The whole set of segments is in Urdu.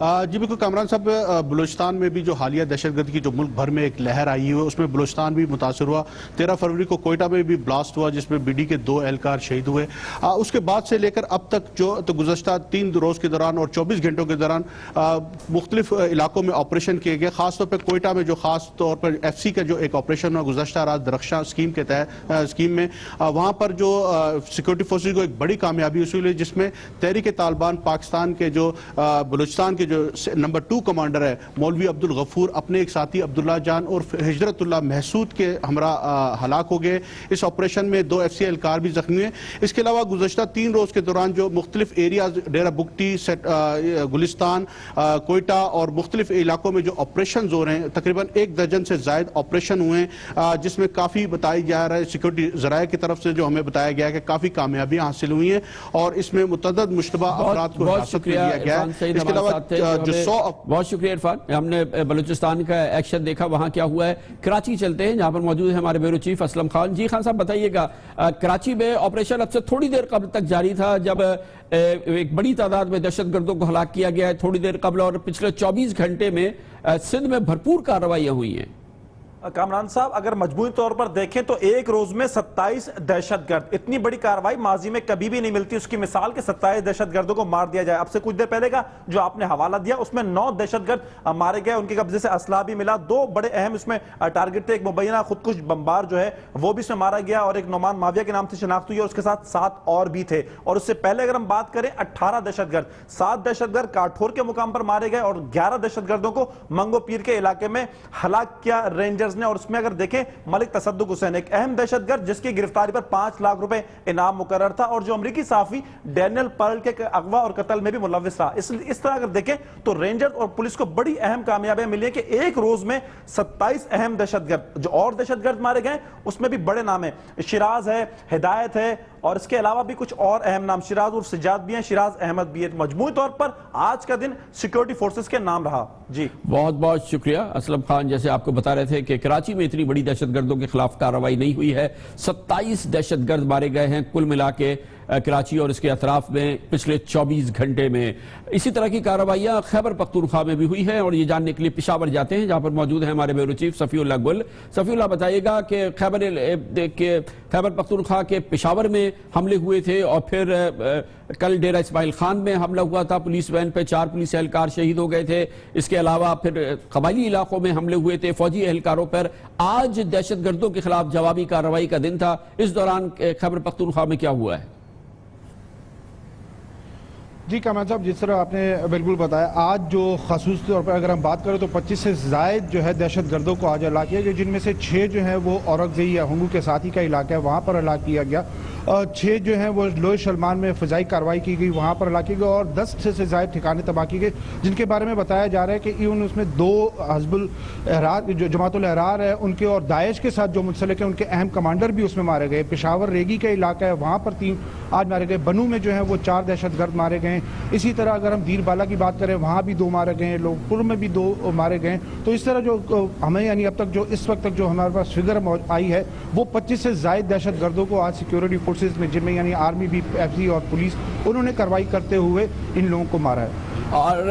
جی بالکل کامران صاحب، بلوچستان میں بھی جو حالیہ دہشت گردی کی جو ملک بھر میں ایک لہر آئی ہے اس میں بلوچستان بھی متاثر ہوا. 13 فروری کو کوئٹہ میں بھی بلاسٹ ہوا جس میں بی ڈی کے 2 اہلکار شہید ہوئے. اس کے بعد سے لے کر اب تک جو گزشتہ 3 روز کے دوران اور 24 گھنٹوں کے دوران مختلف علاقوں میں آپریشن کیے گئے. خاص طور پہ کوئٹہ میں جو خاص طور پر ایف سی کا جو ایک آپریشن ہوا گزشتہ رات درخشاں اسکیم کے تحت اسکیم میں، وہاں پر جو سیکورٹی فورسز کو ایک بڑی کامیابی حاصل ہوئی جس میں تحریک طالبان پاکستان کے جو بلوچستان کے جو نمبر 2 کمانڈر ہے مولوی عبد الغفور اپنے ایک ساتھی عبداللہ جان اور ہجرت اللہ محسود کے ہمراہ ہلاک ہو گئے. اس آپریشن میں 2 ایف سی اہلکار بھی زخمی ہوئے. اس کے علاوہ گزشتہ 3 روز کے دوران جو مختلف ایریاز ڈیرہ بگٹی، گلستان، کوئٹہ اور مختلف علاقوں میں جو آپریشنز ہو رہے ہیں، تقریباً 1 درجن سے زائد آپریشن ہوئے ہیں جس میں کافی بتائی جا رہا ہے سیکورٹی ذرائع کی طرف سے جو ہمیں بتایا گیا ہے کہ کافی کامیابیاں حاصل ہوئی ہیں اور اس میں متعدد مشتبہ افراد کو حراست میں لیا گیا ہے. اس کے علاوہ جو 100 بہت شکریہ عرفان. ہم نے بلوچستان کا ایکشن دیکھا، وہاں کیا ہوا ہے. کراچی چلتے ہیں جہاں پر موجود ہے ہمارے بیورو چیف اسلم خان. جی خان صاحب بتائیے گا، کراچی میں آپریشن اب سے تھوڑی دیر قبل تک جاری تھا جب ایک بڑی تعداد میں دہشت گردوں کو ہلاک کیا گیا ہے تھوڑی دیر قبل، اور پچھلے 24 گھنٹے میں سندھ میں بھرپور کارروائیاں ہوئی ہیں. کامران صاحب اگر مجموعی طور پر دیکھیں تو ایک روز میں 27 دہشت گرد، اتنی بڑی کارروائی ماضی میں کبھی بھی نہیں ملتی اس کی مثال کہ 27 دہشت گردوں کو مار دیا جائے. اب سے کچھ دیر پہلے کا جو آپ نے حوالہ دیا اس میں 9 دہشت گرد مارے گئے، ان کے قبضے سے اسلحہ بھی ملا. 2 بڑے اہم اس میں ٹارگٹ تھے، ایک مبینہ خودکش بمبار جو ہے وہ بھی اس میں مارا گیا اور ایک نعمان ماویہ کے نام سے شناخت ہوئی اور اس کے ساتھ 7 اور بھی تھے. اور اس سے پہلے اگر ہم بات کریں 18 دہشت گرد، 7 دہشت گرد کاٹھور کے مقام پر مارے گئے اور 11 دہشت گردوں کو منگو پیر کے علاقے میں ہلاک کیا رینجرز نے. اور اس میں اگر دیکھیں ملک تصدق حسین ایک اہم دہشت گرد جس کی گرفتاری پر 5 لاکھ روپے انعام مقرر تھا اور جو امریکی صحافی ڈینیل پرل کے اغوا اور قتل میں بھی ملوث رہا. اس طرح اگر دیکھیں تو رینجرز اور پولیس کو بڑی اہم کامیابیاں ملی ہیں کہ ایک روز میں 27 اہم دہشت گرد، جو اور دہشت گرد مارے گئے اس میں بھی بڑے نام ہیں، شیراز ہے، ہدایت ہے اور اس کے علاوہ بھی کچھ اور اہم نام، شیراز اور سجاد بھی ہیں، شیراز احمد بھی ہے. مجموعی طور پر آج کا دن سیکورٹی فورسز کے نام رہا. جی بہت بہت شکریہ اسلم خان. جیسے آپ کو بتا رہے تھے کہ کراچی میں اتنی بڑی دہشت گردوں کے خلاف کارروائی نہیں ہوئی ہے. 27 دہشت گرد مارے گئے ہیں کل ملا کے کراچی اور اس کے اطراف میں پچھلے 24 گھنٹے میں. اسی طرح کی کارروائیاں خیبر پختونخوا میں بھی ہوئی ہیں اور یہ جاننے کے لیے پشاور جاتے ہیں جہاں پر موجود ہیں ہمارے بیورو چیف صفی اللہ گل. صفی اللہ بتائیے گا کہ خیبر پختونخوا کے پشاور میں حملے ہوئے تھے اور پھر کل ڈیرہ اسماعیل خان میں حملہ ہوا تھا، پولیس وین پہ 4 پولیس اہلکار شہید ہو گئے تھے. اس کے علاوہ پھر قبائلی علاقوں میں حملے ہوئے تھے فوجی اہلکاروں پر. آج دہشت گردوں کے خلاف جوابی کارروائی کا دن تھا، اس دوران خیبر پختونخوا میں کیا ہوا ہے؟ جی کامران صاحب، جس طرح آپ نے بالکل بتایا، آج جو خصوصی طور پر اگر ہم بات کریں تو 25 سے زائد جو ہے دہشت گردوں کو آج ہلاک کیا گیا، جن میں سے 6 جو ہیں وہ اورکزئی یا ہنگو کے ساتھی کا علاقہ ہے وہاں پر ہلاک کیا گیا، 6 جو ہیں وہ لوئے شلمان میں فضائی کارروائی کی گئی وہاں پر ہلاک کیا گیا اور 10 سے زائد ٹھکانے تباہ کی گئے جن کے بارے میں بتایا جا رہا ہے کہ ایون اس میں 2 حزب الاحرار جو جماعت الاحرار ہے ان کے اور داعش کے ساتھ جو منسلک ہیں ان کے اہم کمانڈر بھی اس میں مارے گئے. پشاور ریگی کا علاقہ ہے وہاں پر 3 آج مارے گئے. بنو میں جو ہے وہ 4 دہشت گرد مارے گئے. اسی طرح اگر ہم دیر بالا کی بات کریں وہاں بھی 2 مارے گئے، لوگ پور میں بھی 2 مارے گئے. تو اس طرح جو ہمیں یعنی اب تک جو اس وقت تک جو ہمارے پاس فگر آئی ہے وہ 25 سے زائد دہشت گردوں کو آج سیکیورٹی فورسز میں، جن میں یعنی آرمی بھی، ایف سی اور پولیس، انہوں نے کارروائی کرتے ہوئے ان لوگوں کو مارا ہے. اور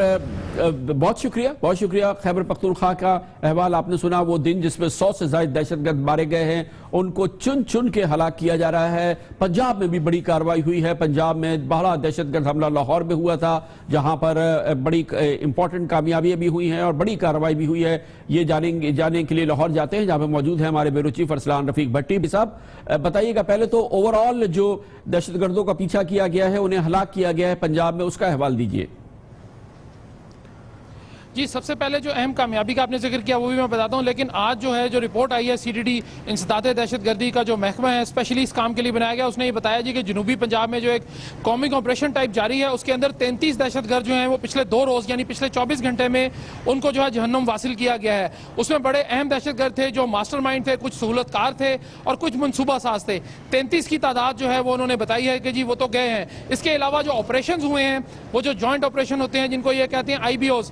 بہت شکریہ. خیبر پختونخوا کا احوال آپ نے سنا، وہ دن جس میں 100 سے زائد دہشت گرد مارے گئے ہیں ان کو چن کے ہلاک کیا جا رہا ہے. پنجاب میں بھی بڑی کارروائی ہوئی ہے. پنجاب میں بڑا دہشت گرد حملہ لاہور میں ہوا تھا جہاں پر بڑی امپورٹنٹ کامیابیاں بھی ہوئی ہیں اور بڑی کارروائی بھی ہوئی ہے. یہ جانے کے لیے لاہور جاتے ہیں جہاں پہ موجود ہے ہمارے بیورو چیف ارسلان رفیق بھٹی. بھی صاحب بتائیے گا پہلے تو اوور آل جو دہشت گردوں کا پیچھا کیا گیا ہے، انہیں ہلاک کیا گیا ہے پنجاب میں، اس کا احوال دیجیے. جی سب سے پہلے جو اہم کامیابی کا آپ نے ذکر کیا وہ بھی میں بتاتا ہوں، لیکن آج جو ہے جو رپورٹ آئی ہے CDD انسداد دہشت گردی کا جو محکمہ ہے اسپیشلی اس کام کے لیے بنایا گیا، اس نے یہ بتایا جی کہ جنوبی پنجاب میں جو ایک کامنگ آپریشن ٹائپ جاری ہے اس کے اندر 33 دہشت گرد جو ہیں وہ پچھلے 2 روز یعنی پچھلے 24 گھنٹے میں ان کو جو ہے جہنم واصل کیا گیا ہے. اس میں بڑے اہم دہشت گرد تھے جو ماسٹر مائنڈ تھے، کچھ سہولت کار تھے اور کچھ منصوبہ ساز تھے. 33 کی تعداد جو ہے وہ انہوں نے بتائی ہے کہ جی وہ تو گئے ہیں. اس کے علاوہ جو آپریشنز ہوئے ہیں وہ جو جوائنٹ آپریشن ہوتے ہیں جن کو یہ کہتے ہیں IBOs،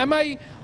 MI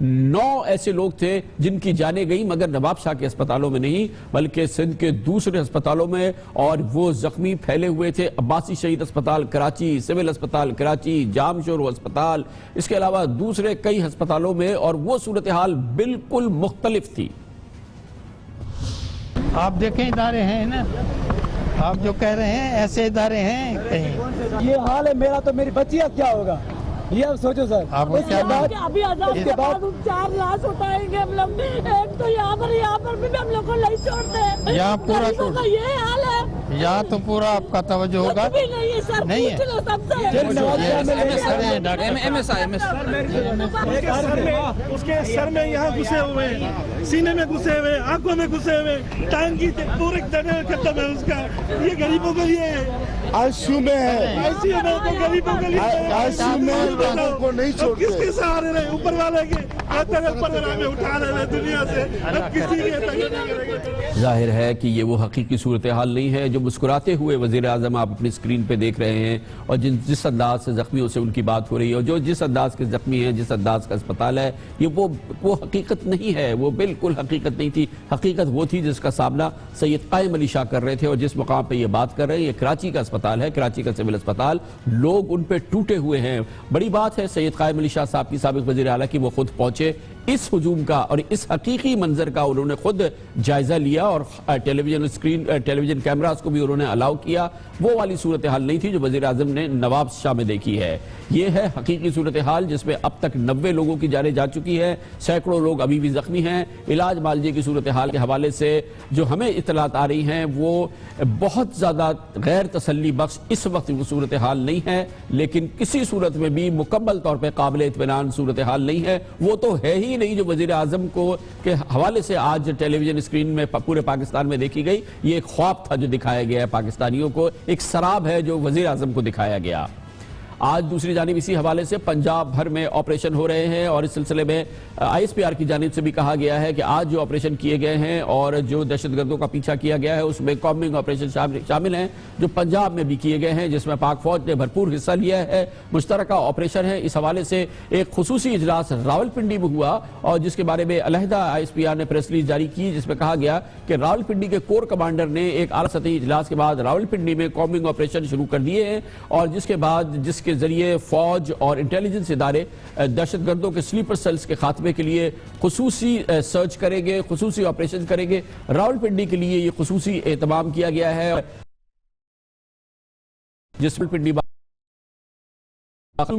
9 ایسے لوگ تھے جن کی جانیں گئی، مگر نواب شاہ کے اسپتالوں میں نہیں بلکہ سندھ کے دوسرے اسپتالوں میں، اور وہ زخمی پھیلے ہوئے تھے عباسی شہید اسپتال کراچی، سول اسپتال کراچی، جام شورو اسپتال، اس کے علاوہ دوسرے کئی ہسپتالوں میں، اور وہ صورتحال بالکل مختلف تھی۔ آپ دیکھیں ادارے ہیں نا، آپ جو کہہ رہے ہیں ایسے ادارے ہیں کہیں؟ یہ حال ہے میرا تو میری بچی اب کیا ہوگا یہ اب سوچو سر۔ ابھی عذاب کے بعد 4 لاش اٹھائیں گے ہم لوگ، ایک تو یہاں پر بھی ہم لوگ کو نہیں چھوڑتے، یہاں پورا کا یہ حال ہے، یہاں تو پورا آپ کا توجہ ہوگا نہیں ہے سر، نہیں ہے اس کے سر میں یہاں گھسے ہوئے ہیں، سینے میں گھسے ہوئے، آنکھوں میں گھسے ہوئے، ٹانگ کی پورے ختم ہے اس کا، یہ غریبوں کے لیے آئیسیو میں ہے، ایسی غریبوں کے لیے آئیسیو میں کو نہیں چھوڑتے، کس کے سہارے رہے؟ اوپر والے کے اوپر والے اٹھا رہے دنیا سے، اب کسی کے تک نہیں کریں گے۔ ظاہر ہے کہ یہ وہ حقیقی صورتحال نہیں ہے جو مسکراتے ہوئے وزیر اعظم آپ اپنی اسکرین پہ دیکھ رہے ہیں، اور جس انداز سے زخمیوں سے ان کی بات ہو رہی ہے، اور جو جس انداز کے زخمی ہیں، جس انداز کا اسپتال ہے، یہ وہ حقیقت نہیں ہے، وہ بالکل حقیقت نہیں تھی۔ حقیقت وہ تھی جس کا سامنا سید قائم علی شاہ کر رہے تھے، اور جس مقام پہ یہ بات کر رہے ہیں یہ کراچی کا اسپتال ہے، کراچی کا سول اسپتال، لوگ ان پہ ٹوٹے ہوئے ہیں۔ بڑی بات ہے سید قائم علی شاہ صاحب کی سابق وزیر اعلیٰ کی وہ خود پہنچے، اس ہجوم کا اور اس حقیقی منظر کا انہوں نے خود جائزہ لیا، اور ٹیلی ویژن کیمراز کو بھی انہوں نے الاؤ کیا۔ وہ والی صورتحال نہیں تھی جو وزیر اعظم نے نواب شاہ میں دیکھی ہے۔ یہ ہے حقیقی صورتحال جس میں اب تک 90 لوگوں کی جانیں جا چکی ہے، سینکڑوں لوگ ابھی بھی زخمی ہیں۔ علاج معالجے کی صورتحال کے حوالے سے جو ہمیں اطلاعات آ رہی ہیں وہ بہت زیادہ غیر تسلی بخش اس وقت وہ صورتحال نہیں ہے، لیکن کسی صورت میں بھی مکمل طور پہ قابل اطمینان صورتحال نہیں ہے۔ وہ تو ہے ہی نہیں جو وزیر اعظم کو کے حوالے سے آج ٹیلی ویژن اسکرین میں پورے پاکستان میں دیکھی گئی، یہ ایک خواب تھا جو دکھایا گیا ہے پاکستانیوں کو، ایک سراب ہے جو وزیر اعظم کو دکھایا گیا۔ آج دوسری جانب اسی حوالے سے پنجاب بھر میں آپریشن ہو رہے ہیں، اور اس سلسلے میں آئی ایس پی آر کی جانب سے بھی کہا گیا ہے کہ آج جو آپریشن کیے گئے ہیں اور جو دہشت گردوں کا پیچھا کیا گیا ہے اس میں کامبنگ آپریشن شامل ہیں جو پنجاب میں بھی کیے گئے ہیں، جس میں پاک فوج نے بھرپور حصہ لیا ہے، مشترکہ آپریشن ہے۔ اس حوالے سے ایک خصوصی اجلاس راولپنڈی میں ہوا، اور جس کے بارے میں علیحدہ آئی ایس پی آر نے پریس ریلیز جاری کی، جس میں کہا گیا کہ راولپنڈی کے کور کمانڈر نے ایک اعلیٰ سطحی اجلاس کے بعد راولپنڈی میں کامبنگ آپریشن شروع کر دیے ہیں، اور جس کے بعد جس کے ذریعے فوج اور انٹیلیجنس ادارے دہشت گردوں کے سلیپر سیلز کے خاتمے کے لیے خصوصی سرچ کریں گے، خصوصی آپریشن کریں گے۔ راولپنڈی کے لیے یہ خصوصی اہتمام کیا گیا ہے، جس میں پنڈی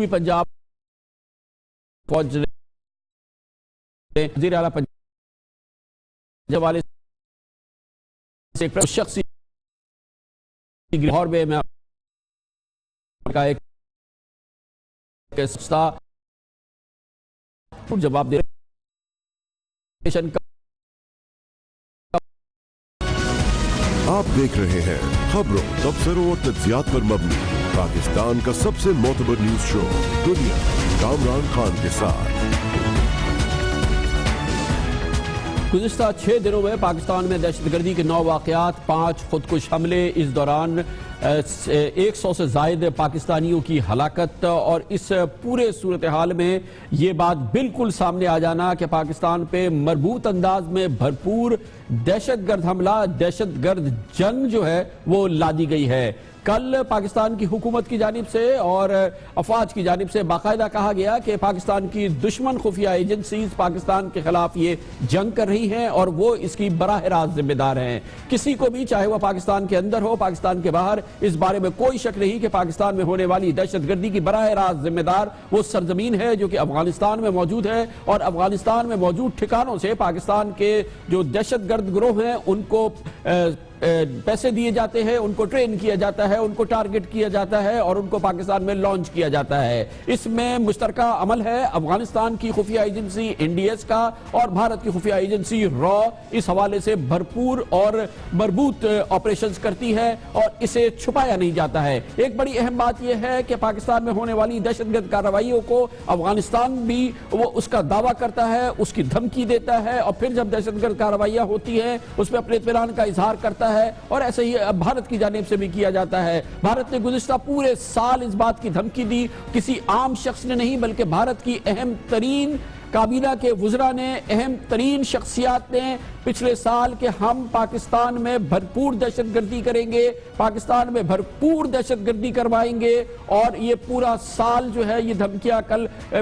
پنجاب فوج نے وزیر اعلیٰ پنجاب والے سے شخصی لاہور میں ایک جواب دے آپ دیکھ رہے ہیں خبروں، تبصروں اور تجزیات پر مبنی پاکستان کا سب سے معتبر نیوز شو دنیا، کامران خان کے ساتھ۔ گزشتہ 6 دنوں میں پاکستان میں دہشت گردی کے 9 واقعات، 5 خودکش حملے، اس دوران 100 سے زائد پاکستانیوں کی ہلاکت، اور اس پورے صورتحال میں یہ بات بالکل سامنے آ جانا کہ پاکستان پہ مربوط انداز میں بھرپور دہشت گرد حملہ، دہشت گرد جنگ جو ہے وہ لادی گئی ہے۔ کل پاکستان کی حکومت کی جانب سے اور افواج کی جانب سے باقاعدہ کہا گیا کہ پاکستان کی دشمن خفیہ ایجنسیز پاکستان کے خلاف یہ جنگ کر رہی ہیں اور وہ اس کی براہ راست ذمہ دار ہیں۔ کسی کو بھی چاہے وہ پاکستان کے اندر ہو، پاکستان کے باہر، اس بارے میں کوئی شک نہیں کہ پاکستان میں ہونے والی دہشت گردی کی براہ راست ذمہ دار وہ سرزمین ہے جو کہ افغانستان میں موجود ہے، اور افغانستان میں موجود ٹھکانوں سے پاکستان کے جو دہشت گرد گروہ ہیں ان کو پیسے دیے جاتے ہیں، ان کو ٹرین کیا جاتا ہے، ان کو ٹارگٹ کیا جاتا ہے اور ان کو پاکستان میں لانچ کیا جاتا ہے۔ اس میں مشترکہ عمل ہے افغانستان کی خفیہ ایجنسی این ڈی ایس کا اور بھارت کی خفیہ ایجنسی را، اس حوالے سے بھرپور اور مربوط آپریشنز کرتی ہے اور اسے چھپایا نہیں جاتا ہے۔ ایک بڑی اہم بات یہ ہے کہ پاکستان میں ہونے والی دہشت گرد کارروائیوں کو افغانستان بھی وہ اس کا دعویٰ کرتا ہے، اس کی دھمکی دیتا ہے، اور پھر جب دہشت گرد کارروائیاں ہوتی ہیں اس میں اپنے اطمینان کا اظہار کرتا ہے، اور ایسے ہی بھارت کی جانب سے بھی کیا جاتا ہے۔ بھارت نے گزشتہ پورے سال اس بات کی دھمکی دی، کسی عام شخص نے نہیں بلکہ بھارت کی اہم ترین کابینہ کے وزراء نے، اہم ترین شخصیات نے پچھلے سال کہ ہم پاکستان میں بھرپور دہشت گردی کریں گے، پاکستان میں بھرپور دہشت گردی کروائیں گے، اور یہ پورا سال جو ہے یہ دھمکیاں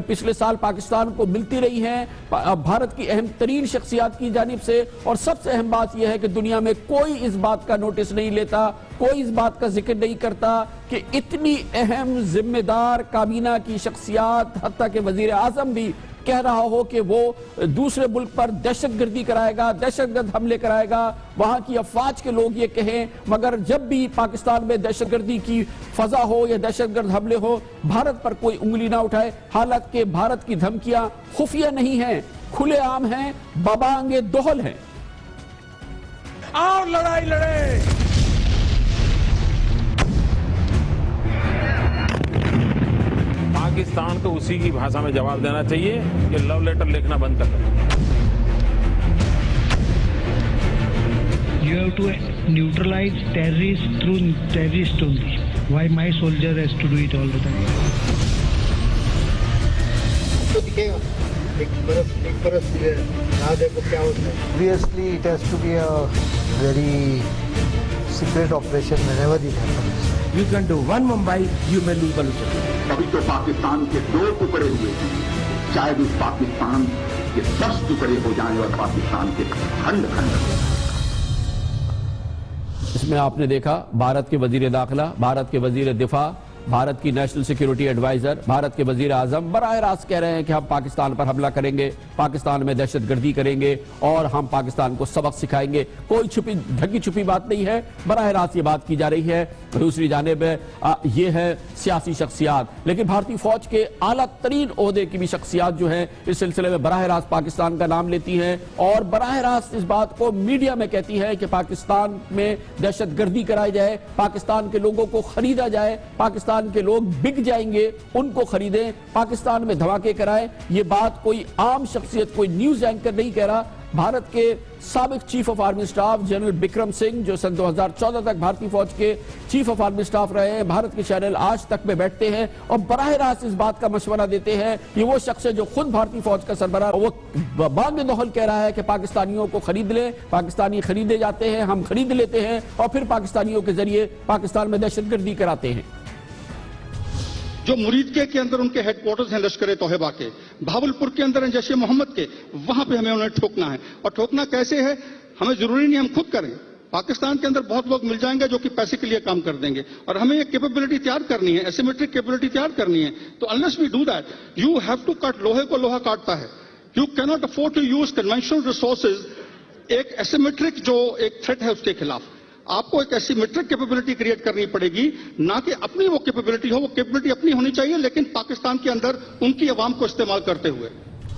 پچھلے سال پاکستان کو ملتی رہی ہیں بھارت کی اہم ترین شخصیات کی جانب سے. اور سب سے اہم بات یہ ہے کہ دنیا میں کوئی اس بات کا نوٹس نہیں لیتا، کوئی اس بات کا ذکر نہیں کرتا کہ اتنی اہم ذمہ دار کابینہ کی شخصیات، حتیٰ کہ وزیر اعظم بھی کہہ رہا ہو کہ وہ دوسرے ملک پر دہشت گردی کرائے گا، دہشت گرد حملے کرائے گا، وہاں کی افواج کے لوگ یہ کہیں، مگر جب بھی پاکستان میں دہشت گردی کی فضا ہو یا دہشت گرد حملے ہو بھارت پر کوئی انگلی نہ اٹھائے. حالانکہ بھارت کی دھمکیاں خفیہ نہیں ہیں، کھلے عام ہیں، بابانگ دہل ہیں. اور لڑائی لڑے. پاکستان کو اسی کی بھاشا میں جواب دینا چاہیے کہ لو لیٹر لکھنا بند کر دیں. You have to neutralize terrorists through terrorists only. Why my soldier has to do it all the time? تو دکھے گا ایک برس نہ دیکھو کیا ہوتا ہے. Obviously it has to be a very secret operation whenever it happens. You can do one Mumbai, you may lose Baluchistan. کبھی تو پاکستان کے 2 ٹکڑے ہوئے ہیں، شاید اس پاکستان کے 10 ٹکڑے ہو جائیں اور پاکستان کے کھنڈ کھنڈ ہو جائیں. اس میں آپ نے دیکھا بھارت کے وزیر داخلہ، بھارت کے وزیر دفاع، بھارت کی نیشنل سیکیورٹی ایڈوائزر، بھارت کے وزیر اعظم براہ راست کہہ رہے ہیں کہ ہم پاکستان پر حملہ کریں گے، پاکستان میں دہشت گردی کریں گے اور ہم پاکستان کو سبق سکھائیں گے. کوئی ڈھکی چھپی بات نہیں ہے، براہ راست یہ بات کی جا رہی ہے. دوسری جانب یہ ہے سیاسی شخصیات، لیکن بھارتی فوج کے اعلیٰ ترین عہدے کی بھی شخصیات جو ہیں اس سلسلے میں براہ راست پاکستان کا نام لیتی ہیں اور براہ راست اس بات کو میڈیا میں کہتی ہے کہ پاکستان میں دہشت گردی کرائی جائے، پاکستان کے لوگوں کو خریدا جائے، پاکستان کے لوگ بک جائیں گے، ان کو خریدیں، پاکستان میں دھماکے کرائیں. یہ بات کوئی عام شخصیت، کوئی نیوز اینکر نہیں کہہ رہا. بھارت کے سابق chief of army staff general Bikram Singh جو سن 2014 تک بھارتی فوج کے چیف آف آرمی سٹاف رہے ہیں، بھارت کے چینل آج تک میں بیٹھتے ہیں اور براہ راست اس بات کا مشورہ دیتے ہیں. یہ وہ شخص ہے جو خود بھارتی فوج کا سربراہ، وہ بانگ دہل کہہ رہا ہے کہ پاکستانیوں کو خرید لیں، پاکستانی خریدے جاتے ہیں، ہم خرید لیتے ہیں اور پھر پاکستانیوں کے ذریعے پاکستان میں دہشت گردی کراتے ہیں. جو مریدکے کے اندر ان کے ہیڈ کوارٹرز ہیں لشکر طیبہ کے، بھاولپور کے اندر ہیں جیش محمد کے، وہاں پہ ہمیں انہیں ٹھوکنا ہے. اور ٹھوکنا کیسے ہے؟ ہمیں ضروری نہیں ہم خود کریں، پاکستان کے اندر بہت لوگ مل جائیں گے جو کہ پیسے کے لیے کام کر دیں گے اور ہمیں یہ کیپیبلٹی تیار کرنی ہے، ایسیمیٹرک کیپیبلٹی تیار کرنی ہے. تو unless we do that you have to cut, لوہے کو لوہا کاٹتا ہے. You can't afford to use conventional resources ایک ایسیمیٹرک جو ایک تھریٹ ہے اس کے خلاف. آپ کو ایک ایسی میٹرک کیپیبلٹی کریٹ کرنی پڑے گی، نہ کہ اپنی وہ کیپیبلٹی ہو. وہ کیپیبلٹی اپنی ہونی چاہیے لیکن پاکستان کے اندر ان کی عوام کو استعمال کرتے ہوئے.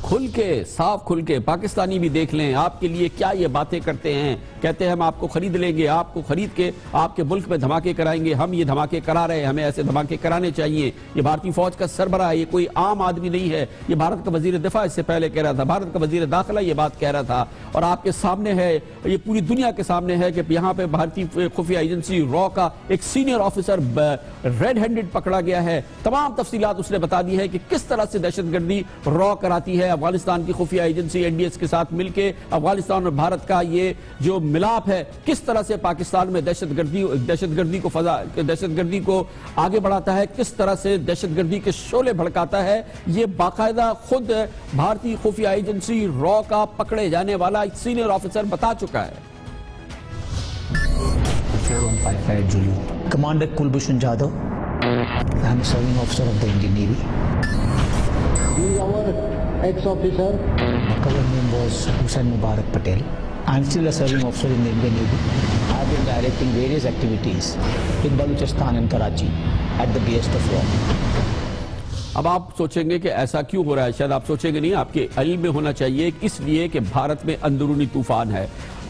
کھل کے، صاف کھل کے پاکستانی بھی دیکھ لیں آپ کے لیے کیا یہ باتیں کرتے ہیں. کہتے ہیں ہم آپ کو خرید لیں گے، آپ کو خرید کے آپ کے ملک میں دھماکے کرائیں گے. ہم یہ دھماکے کرا رہے ہیں، ہمیں ایسے دھماکے کرانے چاہیے. یہ بھارتی فوج کا سربراہ ہے، یہ کوئی عام آدمی نہیں ہے. یہ بھارت کا وزیر دفاع اس سے پہلے کہہ رہا تھا، بھارت کا وزیر داخلہ یہ بات کہہ رہا تھا. اور آپ کے سامنے ہے، یہ پوری دنیا کے سامنے ہے کہ یہاں پہ بھارتی خفیہ ایجنسی را کا ایک سینئر آفیسر ریڈ ہینڈڈ پکڑا گیا ہے. تمام تفصیلات اس نے بتا دی ہے کہ کس طرح سے دہشت گردی را کراتی ہے. افغانستان کی خفیہ ایجنسی این ڈی ایس کے ساتھ مل کے افغانستان اور بھارت کا یہ جو ملاپ ہے کس طرح سے پاکستان میں دہشت گردی کو آگے بڑھاتا ہے، کس طرح سے دہشت گردی کے شعلے بھڑکاتا ہے. یہ باقاعدہ خود بھارتی خفیہ ایجنسی را کا پکڑے جانے والا سینئر آفیسر بتا چکا ہے. Commander Kulbhushan Jadhav. I am a serving officer of the Indian Navy. He is our ex-officer. My cover name was Hussain Mubarak Patel. I am still a serving officer in the Indian Navy. I have been directing various activities in Baluchistan and Karachi at the behest of war. اب آپ سوچیں گے کہ ایسا کیوں ہو رہا ہے. شاید آپ سوچیں گے نہیں، آپ کے علم میں ہونا چاہیے، اس لیے کہ بھارت میں اندرونی طوفان ہے.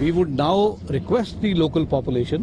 We would now request the local population.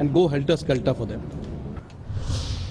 And go helter-skelter for them.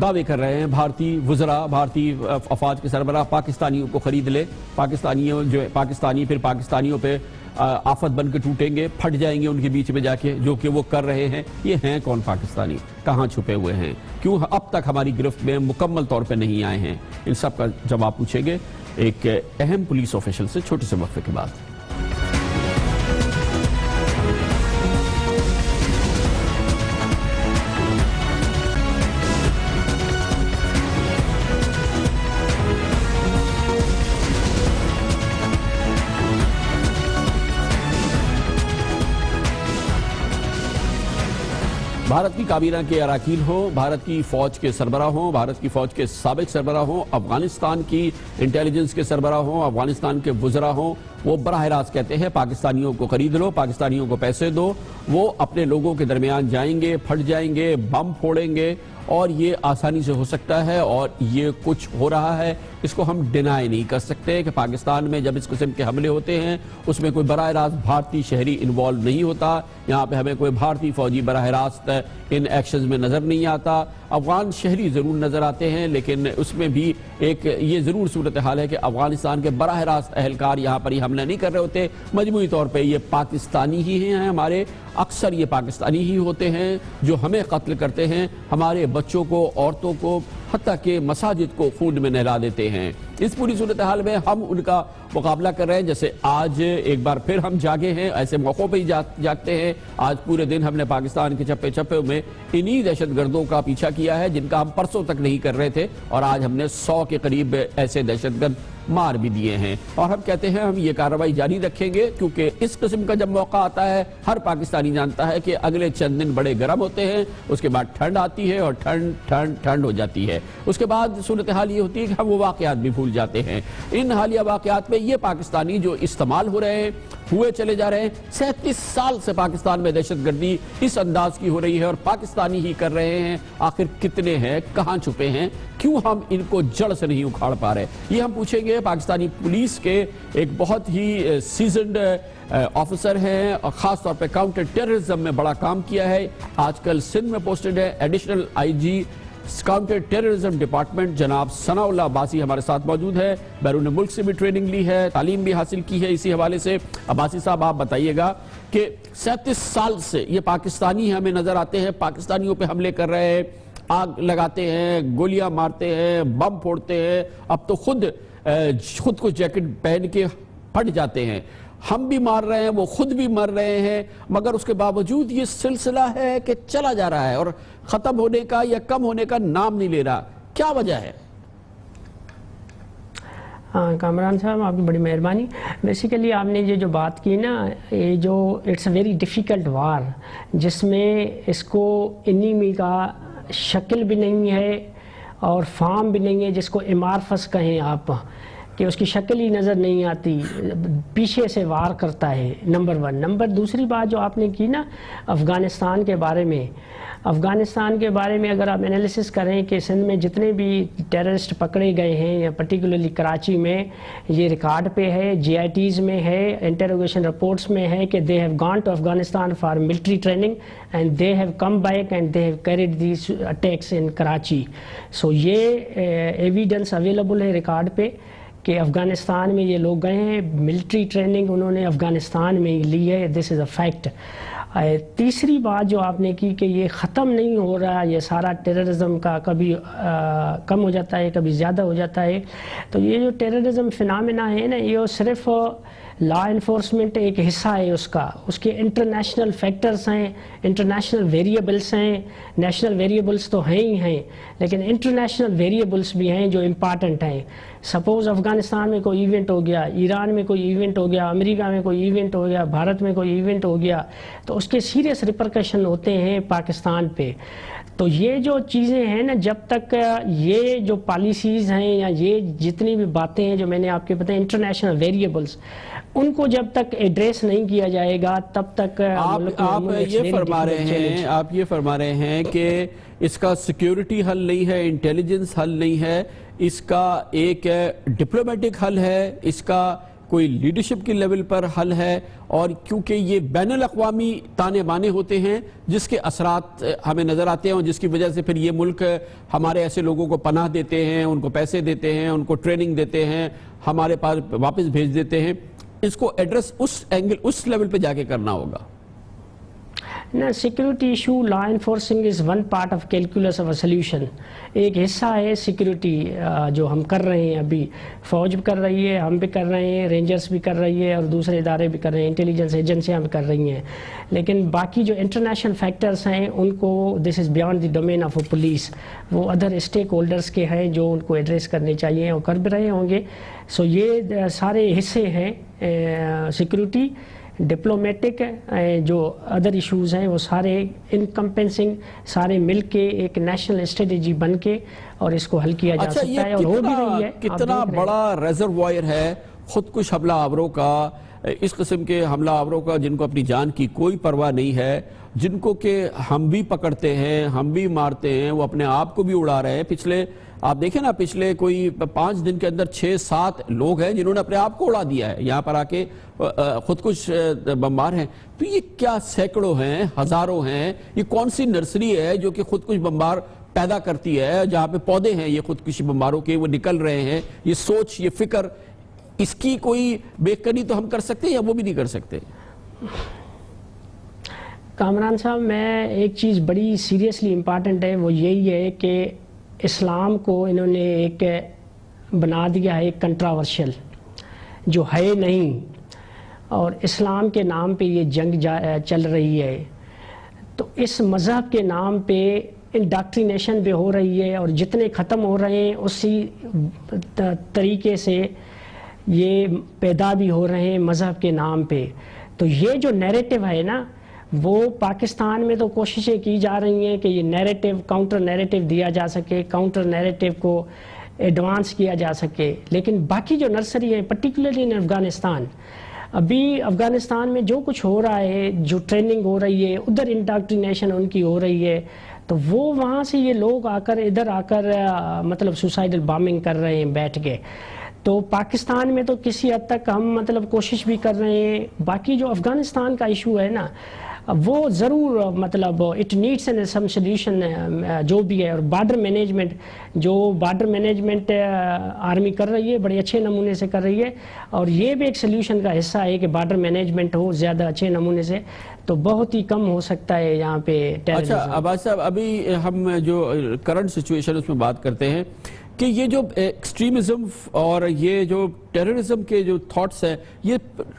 دعوے کر رہے ہیں بھارتی وزراء، بھارتی افواج کے سربراہ پاکستانیوں کو خرید لے، پاکستانی پھر پاکستانیوں پہ آفت بن کے ٹوٹیں گے، پھٹ جائیں گے ان کے بیچ میں جا کے، جو کہ وہ کر رہے ہیں۔ یہ ہیں کون پاکستانی؟ کہاں چھپے ہوئے ہیں؟ کیوں اب تک ہماری گرفت میں مکمل طور پہ نہیں آئے ہیں؟ ان سب کا جواب پوچھیں گے ایک اہم پولیس آفیشل سے چھوٹے سے وقفے کے بعد۔ بھارت کی کابینہ کے اراکین ہوں، بھارت کی فوج کے سربراہ ہوں، بھارت کی فوج کے سابق سربراہ ہوں، افغانستان کی انٹیلیجنس کے سربراہ ہوں، افغانستان کے وزراء ہوں، وہ براہ راست کہتے ہیں پاکستانیوں کو خرید لو، پاکستانیوں کو پیسے دو، وہ اپنے لوگوں کے درمیان جائیں گے، پھٹ جائیں گے، بم پھوڑیں گے، اور یہ آسانی سے ہو سکتا ہے، اور یہ کچھ ہو رہا ہے۔ اس کو ہم ڈینائی نہیں کر سکتے کہ پاکستان میں جب اس قسم کے حملے ہوتے ہیں اس میں کوئی براہ راست بھارتی شہری انوالو نہیں ہوتا، یہاں پہ ہمیں کوئی بھارتی فوجی براہ راست ان ایکشنز میں نظر نہیں آتا، افغان شہری ضرور نظر آتے ہیں، لیکن اس میں بھی ایک یہ ضرور صورتحال ہے کہ افغانستان کے براہ راست اہلکار یہاں پر یہ حملہ نہیں کر رہے ہوتے، مجموعی طور پہ یہ پاکستانی ہی ہیں ہمارے، اکثر یہ پاکستانی ہی ہوتے ہیں جو ہمیں قتل کرتے ہیں، ہمارے بچوں کو، عورتوں کو، حتیٰ کہ مساجد کو خون میں نہلا دیتے ہیں۔ اس پوری صورتحال میں ہم ان کا مقابلہ کر رہے ہیں، جیسے آج ایک بار پھر ہم جاگے ہیں، ایسے موقعوں پہ ہی جاگتے ہیں۔ آج پورے دن ہم نے پاکستان کے چپے چپے میں انہی دہشت گردوں کا پیچھا کیا ہے جن کا ہم پرسوں تک نہیں کر رہے تھے، اور آج ہم نے 100 کے قریب ایسے دہشت گرد مار بھی دیے ہیں، اور ہم کہتے ہیں ہم یہ کارروائی جاری رکھیں گے، کیونکہ اس قسم کا جب موقع آتا ہے ہر پاکستانی جانتا ہے کہ اگلے چند دن بڑے گرم ہوتے ہیں، اس کے بعد ٹھنڈ آتی ہے اور ٹھنڈ ہو جاتی ہے، اس کے بعد صورتحال یہ ہوتی ہے کہ ہم وہ واقعات بھی بھول جاتے ہیں۔ ان حالیہ واقعات میں یہ پاکستانی جو استعمال ہو رہے ہیں، ہوئے چلے جا رہے ہیں، 37 سال سے پاکستان میں دہشت گردی اس انداز کی ہو رہی ہے اور پاکستانی ہی کر رہے ہیں، آخر کتنے ہیں، کہاں چھپے ہیں، کیوں ہم ان کو جڑ سے نہیں اکھاڑ پا رہے؟ یہ ہم پوچھیں گے پاکستانی پولیس کے ایک بہت ہی سیزنڈ آفیسر ہیں، اور خاص طور پہ کاؤنٹر ٹیررزم میں بڑا کام کیا ہے، آج کل سندھ میں پوسٹڈ ہے، additional I G counter terrorism department جناب ثناء اللہ عباسی ہمارے ساتھ موجود ہے، بیرون ملک سے بھی ٹریننگ لی ہے، تعلیم بھی حاصل کی ہے اسی حوالے سے۔ عباسی صاحب آپ بتائیے گا کہ 37 سال سے یہ پاکستانی ہمیں نظر آتے ہیں، پاکستانیوں پہ حملے کر رہے ہیں، آگ لگاتے ہیں، گولیاں مارتے ہیں، بم پھوڑتے ہیں، اب تو خود کو جیکٹ پہن کے پھٹ جاتے ہیں، ہم بھی مار رہے ہیں، وہ خود بھی مر رہے ہیں، مگر اس کے باوجود یہ سلسلہ ہے کہ چلا جا رہا ہے اور ختم ہونے کا یا کم ہونے کا نام نہیں لے رہا، کیا وجہ ہے؟ کامران صاحب آپ کی بڑی مہربانی۔ بیسیکلی آپ نے یہ جو بات کی نا، یہ جو اٹس اے ویری ڈیفیکلٹ وار، جس میں اس کو انیمی کا شکل بھی نہیں ہے اور فارم بھی نہیں ہے، جس کو امارفس کہیں آپ، کہ اس کی شکل ہی نظر نہیں آتی، پیچھے سے وار کرتا ہے، نمبر 1۔ نمبر دوسری بات جو آپ نے کی نا افغانستان کے بارے میں، افغانستان کے بارے میں اگر آپ انالیسس کریں کہ سندھ میں جتنے بھی ٹیررسٹ پکڑے گئے ہیں، یا پرٹیکولرلی کراچی میں، یہ ریکارڈ پہ ہے، جی آئی ٹیز میں ہے، انٹروگیشن رپورٹس میں ہے کہ they have gone to Afghanistan for military training and they have come back and they have carried these attacks in Karachi۔ سو یہ ایویڈنس اویلیبل ہے ریکارڈ پہ کہ افغانستان میں یہ لوگ گئے ہیں، ملٹری ٹریننگ انہوں نے افغانستان میں لی ہے، دس از اے فیکٹ۔ تیسری بات جو آپ نے کی کہ یہ ختم نہیں ہو رہا، یہ سارا ٹیررزم کا کبھی کم ہو جاتا ہے، کبھی زیادہ ہو جاتا ہے، تو یہ جو ٹیررزم فنامنا ہے نا، یہ صرف لا انفورسمنٹ ایک حصہ ہے اس کے انٹرنیشنل فیکٹرز ہیں، انٹرنیشنل ویریبلس ہیں، نیشنل ویریبلس تو ہیں ہی ہیں، لیکن انٹرنیشنل ویریبلس بھی ہیں جو امپارٹنٹ ہیں۔ سپوز افغانستان میں کوئی ایونٹ ہو گیا، ایران میں کوئی ایونٹ ہو گیا، امریکہ میں کوئی ایونٹ ہو گیا، بھارت میں کوئی ایونٹ ہو گیا، تو اس کے سیریس ریپرکشن ہوتے ہیں پاکستان پہ۔ تو یہ جو چیزیں ہیں نا، جب تک یہ جو پالیسیز ہیں یا یہ جتنی بھی باتیں ہیں جو میں نے آپ کے بتائیں انٹرنیشنل ویریبلس، ان کو جب تک ایڈریس نہیں کیا جائے گا تب تک آپ یہ فرما رہے ہیں کہ اس کا سیکیورٹی حل نہیں ہے، انٹیلیجنس حل نہیں ہے، اس کا ایک ڈپلومیٹک حل ہے، اس کا کوئی لیڈرشپ کی لیول پر حل ہے؟ اور کیونکہ یہ بین الاقوامی تانے بانے ہوتے ہیں جس کے اثرات ہمیں نظر آتے ہیں اور جس کی وجہ سے پھر یہ ملک ہمارے ایسے لوگوں کو پناہ دیتے ہیں، ان کو پیسے دیتے ہیں، ان کو ٹریننگ دیتے ہیں، ہمارے پاس واپس بھیج دیتے ہیں، اس کو ایڈریس اس اینگل اس لیول پہ جا کے کرنا ہوگا؟ نا security issue law enforcing is one part of calculus of a solution. ایک حصہ ہے سیکیورٹی جو ہم کر رہے ہیں، ابھی فوج بھی کر رہی ہے، ہم بھی کر رہے ہیں، رینجرز بھی کر رہی ہے اور دوسرے ادارے بھی کر رہے ہیں، انٹیلیجنس ایجنسیاں بھی کر رہی ہیں. لیکن باقی جو انٹرنیشنل فیکٹرز ہیں ان کو this is beyond the domain of a police, وہ ادر اسٹیک ہولڈرز کے ہیں جو ان کو ایڈریس کرنے چاہیے اور کر بھی رہے ہوں گے. سو یہ سارے حصے ہیں سیکیورٹی، ڈپلومیٹک، جو ادر ایشوز ہیں وہ سارے انکمپنسنگ سارے مل کے ایک نیشنل اسٹریٹجی بن کے اور اس کو حل کیا جا سکتا ہے اور ہو بھی رہی ہے. کتنا بڑا ریزروائر ہے خودکش حملہ آوروں کا، اس قسم کے حملہ آوروں کا جن کو اپنی جان کی کوئی پرواہ نہیں ہے، جن کو کہ ہم بھی پکڑتے ہیں، ہم بھی مارتے ہیں، وہ اپنے آپ کو بھی اڑا رہے ہیں. پچھلے آپ دیکھیں نا، پچھلے کوئی 5 دن کے اندر 6-7 لوگ ہیں جنہوں نے اپنے آپ کو اڑا دیا ہے، یہاں پر آ کے خودکش بمبار ہیں. تو یہ کیا سینکڑوں ہیں، ہزاروں ہیں؟ یہ کون سی نرسری ہے جو کہ خودکش بمبار پیدا کرتی ہے، جہاں پہ پودے ہیں یہ خودکشی بمباروں کے، وہ نکل رہے ہیں؟ یہ سوچ، یہ فکر، اس کی کوئی بےکنی تو ہم کر سکتے ہیں یا وہ بھی نہیں کر سکتے؟ کامران صاحب، میں ایک چیز بڑی سیریسلی امپارٹنٹ ہے، وہ یہی ہے کہ اسلام کو انہوں نے ایک بنا دیا ہے ایک کنٹراورشل جو ہے نہیں، اور اسلام کے نام پہ یہ جنگ چل رہی ہے. تو اس مذہب کے نام پہ انڈاکٹرینیشن بھی ہو رہی ہے اور جتنے ختم ہو رہے ہیں اسی طریقے سے یہ پیدا بھی ہو رہے ہیں مذہب کے نام پہ. تو یہ جو نیریٹو ہے نا، وہ پاکستان میں تو کوششیں کی جا رہی ہیں کہ یہ نیریٹو، کاؤنٹر نیریٹو دیا جا سکے، کاؤنٹر نیریٹو کو ایڈوانس کیا جا سکے. لیکن باقی جو نرسری ہیں، پرٹیکولرلی ان افغانستان، ابھی افغانستان میں جو کچھ ہو رہا ہے، جو ٹریننگ ہو رہی ہے، ادھر انڈاکٹرینیشن ان کی ہو رہی ہے، تو وہ وہاں سے یہ لوگ آ کر ادھر آ کر مطلب سوسائڈل بامبنگ کر رہے ہیں بیٹھ کے. تو پاکستان میں تو کسی حد تک ہم مطلب کوشش بھی کر رہے ہیں. باقی جو افغانستان کا ایشو ہے نا، وہ ضرور مطلب it needs an some solution جو بھی ہے. اور بارڈر مینجمنٹ، جو بارڈر مینجمنٹ آرمی کر رہی ہے بڑے اچھے نمونے سے کر رہی ہے، اور یہ بھی ایک سلیوشن کا حصہ ہے کہ بارڈر مینجمنٹ ہو زیادہ اچھے نمونے سے، تو بہت ہی کم ہو سکتا ہے یہاں پہ ٹیررزم. اچھا عباس صاحب، ابھی ہم جو کرنٹ سچویشن اس میں بات کرتے ہیں کہ یہ جو ایکسٹریمزم اور یہ جو ٹیررزم کے جو تھاٹس ہیں یہ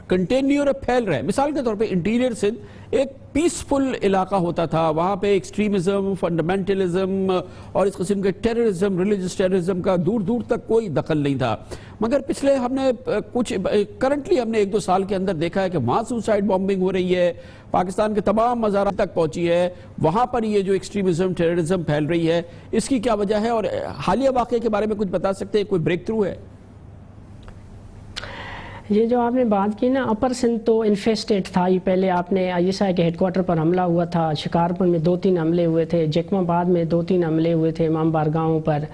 کنٹینیو پھیل رہے ہیں. مثال کے طور پہ انٹیریئر سندھ ایک پیسفل علاقہ ہوتا تھا، وہاں پہ ایکسٹریمزم، فنڈامنٹلزم اور اس قسم کے ٹیررزم، ریلیجس ٹیررزم کا دور دور تک کوئی دخل نہیں تھا. مگر پچھلے ہم نے کرنٹلی ہم نے 1-2 سال کے اندر دیکھا ہے کہ وہاں سوسائڈ بامبنگ ہو رہی ہے، پاکستان کے تمام مزارات تک پہنچی ہے، وہاں پر یہ جو ایکسٹریمزم، ٹیررزم پھیل رہی ہے، اس کی کیا وجہ ہے؟ اور حالیہ واقعے کے بارے میں کچھ بتا سکتے ہیں؟ کوئی بریک تھرو ہے؟ یہ جو آپ نے بات کی نا، اپر سندھ تو انفیسٹیڈ تھا. یہ پہلے آپ نے آئی ایس آئی کے ہیڈ کوارٹر پر حملہ ہوا تھا، شکارپور میں 2-3 حملے ہوئے تھے، جیکم آباد میں 2-3 حملے ہوئے تھے، امام بارگاہوں پر.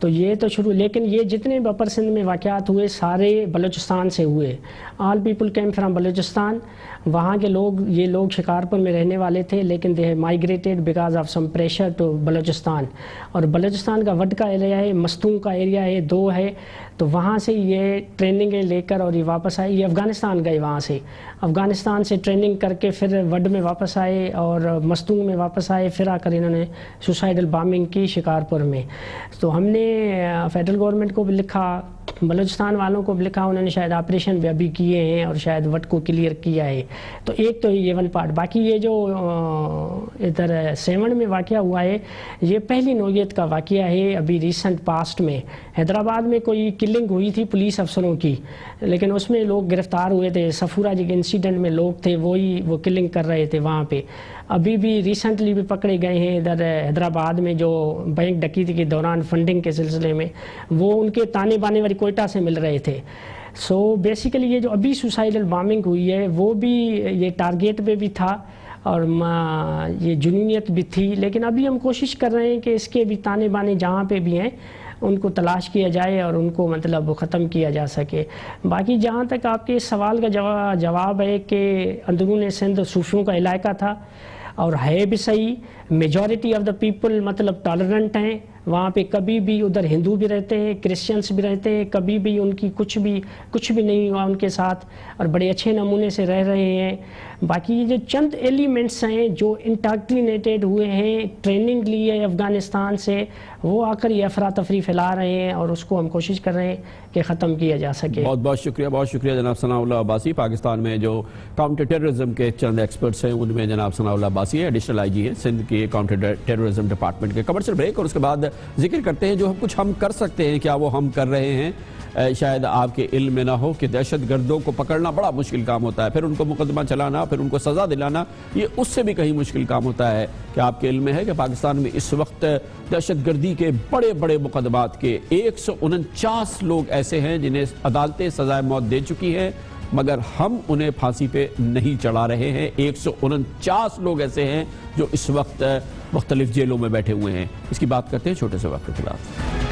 تو یہ تو شروع، لیکن یہ جتنے بھی اپر سندھ میں واقعات ہوئے سارے بلوچستان سے ہوئے. All people came from Balochistan. وہاں کے لوگ، یہ لوگ شکارپور میں رہنے والے تھے، لیکن they migrated because of some pressure to Balochistan. اور بلوچستان کا وڈ کا ایریا ہے، مستوں کا ایریا ہے، 2 ہے. تو وہاں سے یہ ٹریننگیں لے کر اور یہ واپس آئے. یہ افغانستان گئے، وہاں سے افغانستان سے ٹریننگ کر کے پھر وڈ میں واپس آئے اور مستونگ میں واپس آئے، پھر آ کر انہوں نے سوسائڈل بامبنگ کی شکارپور میں. تو ہم نے فیڈرل گورنمنٹ کو بھی لکھا، بلوچستان والوں کو بھی لکھا، انہوں نے شاید آپریشن بھی ابھی کیے ہیں اور شاید وٹ کو کلیئر کیا ہے. تو ایک تو یہ ون پارٹ. باقی یہ جو ادھر 7 میں واقعہ ہوا ہے، یہ پہلی نوعیت کا واقعہ ہے ابھی ریسنٹ پاسٹ میں. حیدرآباد میں کوئی کلنگ ہوئی تھی پولیس افسروں کی، لیکن اس میں لوگ گرفتار ہوئے تھے. صفورہ جی کے انسیڈنٹ میں لوگ تھے، وہ کلنگ کر رہے تھے وہاں پہ. ابھی بھی ریسنٹلی بھی پکڑے گئے ہیں ادھر حیدرآباد میں، جو بینک ڈکیتی کے دوران فنڈنگ کے سلسلے میں، وہ ان کے تانے بانے والی کوئٹہ سے مل رہے تھے. سو بیسیکلی یہ جو ابھی سوسائڈل بامبنگ ہوئی ہے وہ بھی یہ ٹارگیٹ پہ بھی تھا اور یہ جنونیت بھی تھی. لیکن ابھی ہم کوشش کر رہے ہیں کہ اس کے بھی تانے بانے جہاں پہ بھی ہیں ان کو تلاش کیا جائے اور ان کو مطلب ختم کیا جا سکے. باقی جہاں تک آپ کے اس سوال کا جواب ہے کہ اندرون سندھ صوفیوں کا علاقہ تھا اور ہے بھی صحیح. میجورٹی آف دا پیپل مطلب ٹالرنٹ ہیں وہاں پہ. کبھی بھی ادھر ہندو بھی رہتے ہیں, کرسچنس بھی رہتے ہیں, کبھی بھی ان کی کچھ بھی نہیں ہوا ان کے ساتھ اور بڑے اچھے نمونے سے رہ رہے ہیں. باقی یہ جو چند ایلیمنٹس ہیں جو انٹیگریٹڈ ہوئے ہیں, ٹریننگ لی ہے افغانستان سے, وہ آ کر یہ افراتفری پھیلا رہے ہیں اور اس کو ہم کوشش کر رہے ہیں کہ ختم کیا جا سکے. بہت شکریہ جناب ثناء اللہ عباسی. پاکستان میں جو کاؤنٹر ٹیررزم کے چند ایکسپرٹس ہیں ان میں جناب ثناء اللہ عباسی ایڈیشنل آئی جی ہیں سندھ کے کاؤنٹر ٹیررزم ڈپارٹمنٹ کے. کمرشل بریک اور اس کے بعد ذکر کرتے ہیں جو کچھ ہم کر سکتے ہیں, کیا وہ ہم کر رہے ہیں. شاید آپ کے علم میں نہ ہو کہ دہشت گردوں کو پکڑنا بڑا مشکل کام ہوتا ہے, پھر ان کو مقدمہ چلانا, پھر ان کو سزا دلانا, یہ اس سے بھی کہیں مشکل کام ہوتا ہے. کہ آپ کے علم میں ہے کہ پاکستان میں اس وقت دہشت گردی کے بڑے مقدمات کے 149 لوگ ایسے ہیں جنہیں عدالتیں سزائے موت دے چکی ہیں مگر ہم انہیں پھانسی پہ نہیں چڑھا رہے ہیں. 149 لوگ ایسے ہیں جو اس وقت مختلف جیلوں میں بیٹھے ہوئے ہیں. اس کی بات کرتے ہیں چھوٹے سے وقت کے خلاف.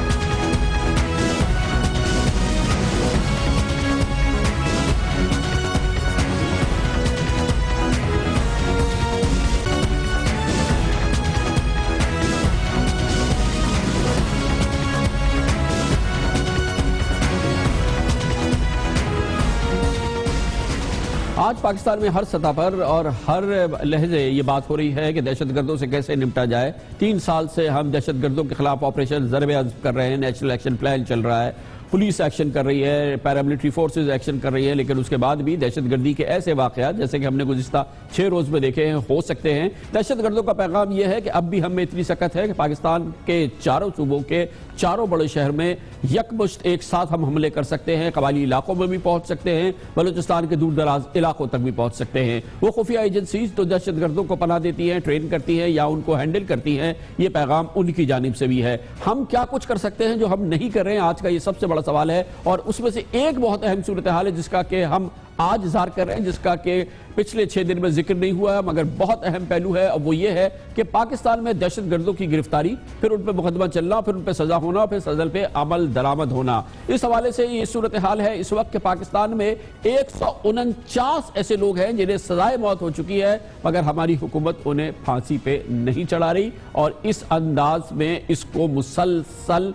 آج پاکستان میں ہر سطح پر اور ہر لہجے یہ بات ہو رہی ہے کہ دہشت گردوں سے کیسے نمٹا جائے. 3 سال سے ہم دہشت گردوں کے خلاف آپریشن ضرب عضب کر رہے ہیں, نیشنل ایکشن پلان چل رہا ہے, پولیس ایکشن کر رہی ہے, پیراملٹری فورسز ایکشن کر رہی ہے, لیکن اس کے بعد بھی دہشت گردی کے ایسے واقعات جیسے کہ ہم نے گزشتہ 6 روز میں دیکھے ہیں ہو سکتے ہیں. دہشت گردوں کا پیغام یہ ہے کہ اب بھی ہم میں اتنی سخت ہے کہ پاکستان کے چاروں صوبوں کے چاروں بڑے شہر میں یکمشت ایک ساتھ ہم حملے کر سکتے ہیں, قبائلی علاقوں میں بھی پہنچ سکتے ہیں, بلوچستان کے دور دراز علاقوں تک بھی پہنچ سکتے ہیں. وہ خفیہ ایجنسیز تو دہشت گردوں کو پناہ دیتی ہیں, ٹرین کرتی ہیں یا ان کو ہینڈل کرتی ہیں, یہ پیغام ان کی جانب سے بھی ہے. ہم کیا کچھ کر سکتے ہیں جو ہم نہیں کر رہے ہیں, آج کا یہ سب سے بڑا سوال ہے. اور اس میں سے ایک بہت اہم صورتحال ہے جس کا کہ ہم آج اظہار کر رہے ہیں, جس کا کہ پچھلے 6 دن میں ذکر نہیں ہوا ہے مگر بہت اہم پہلو ہے, اور وہ یہ ہے کہ پاکستان میں دہشت گردوں کی گرفتاری, پھر ان پہ مقدمہ چلنا, پھر ان پہ سزا ہونا, پھر سزا پہ عمل درآمد ہونا. اس حوالے سے یہ صورتحال ہے اس وقت کہ پاکستان میں 149 ایسے لوگ ہیں جنہیں سزائے موت ہو چکی ہے مگر ہماری حکومت انہیں پھانسی پہ نہیں چڑھا رہی, اور اس انداز میں اس کو مسلسل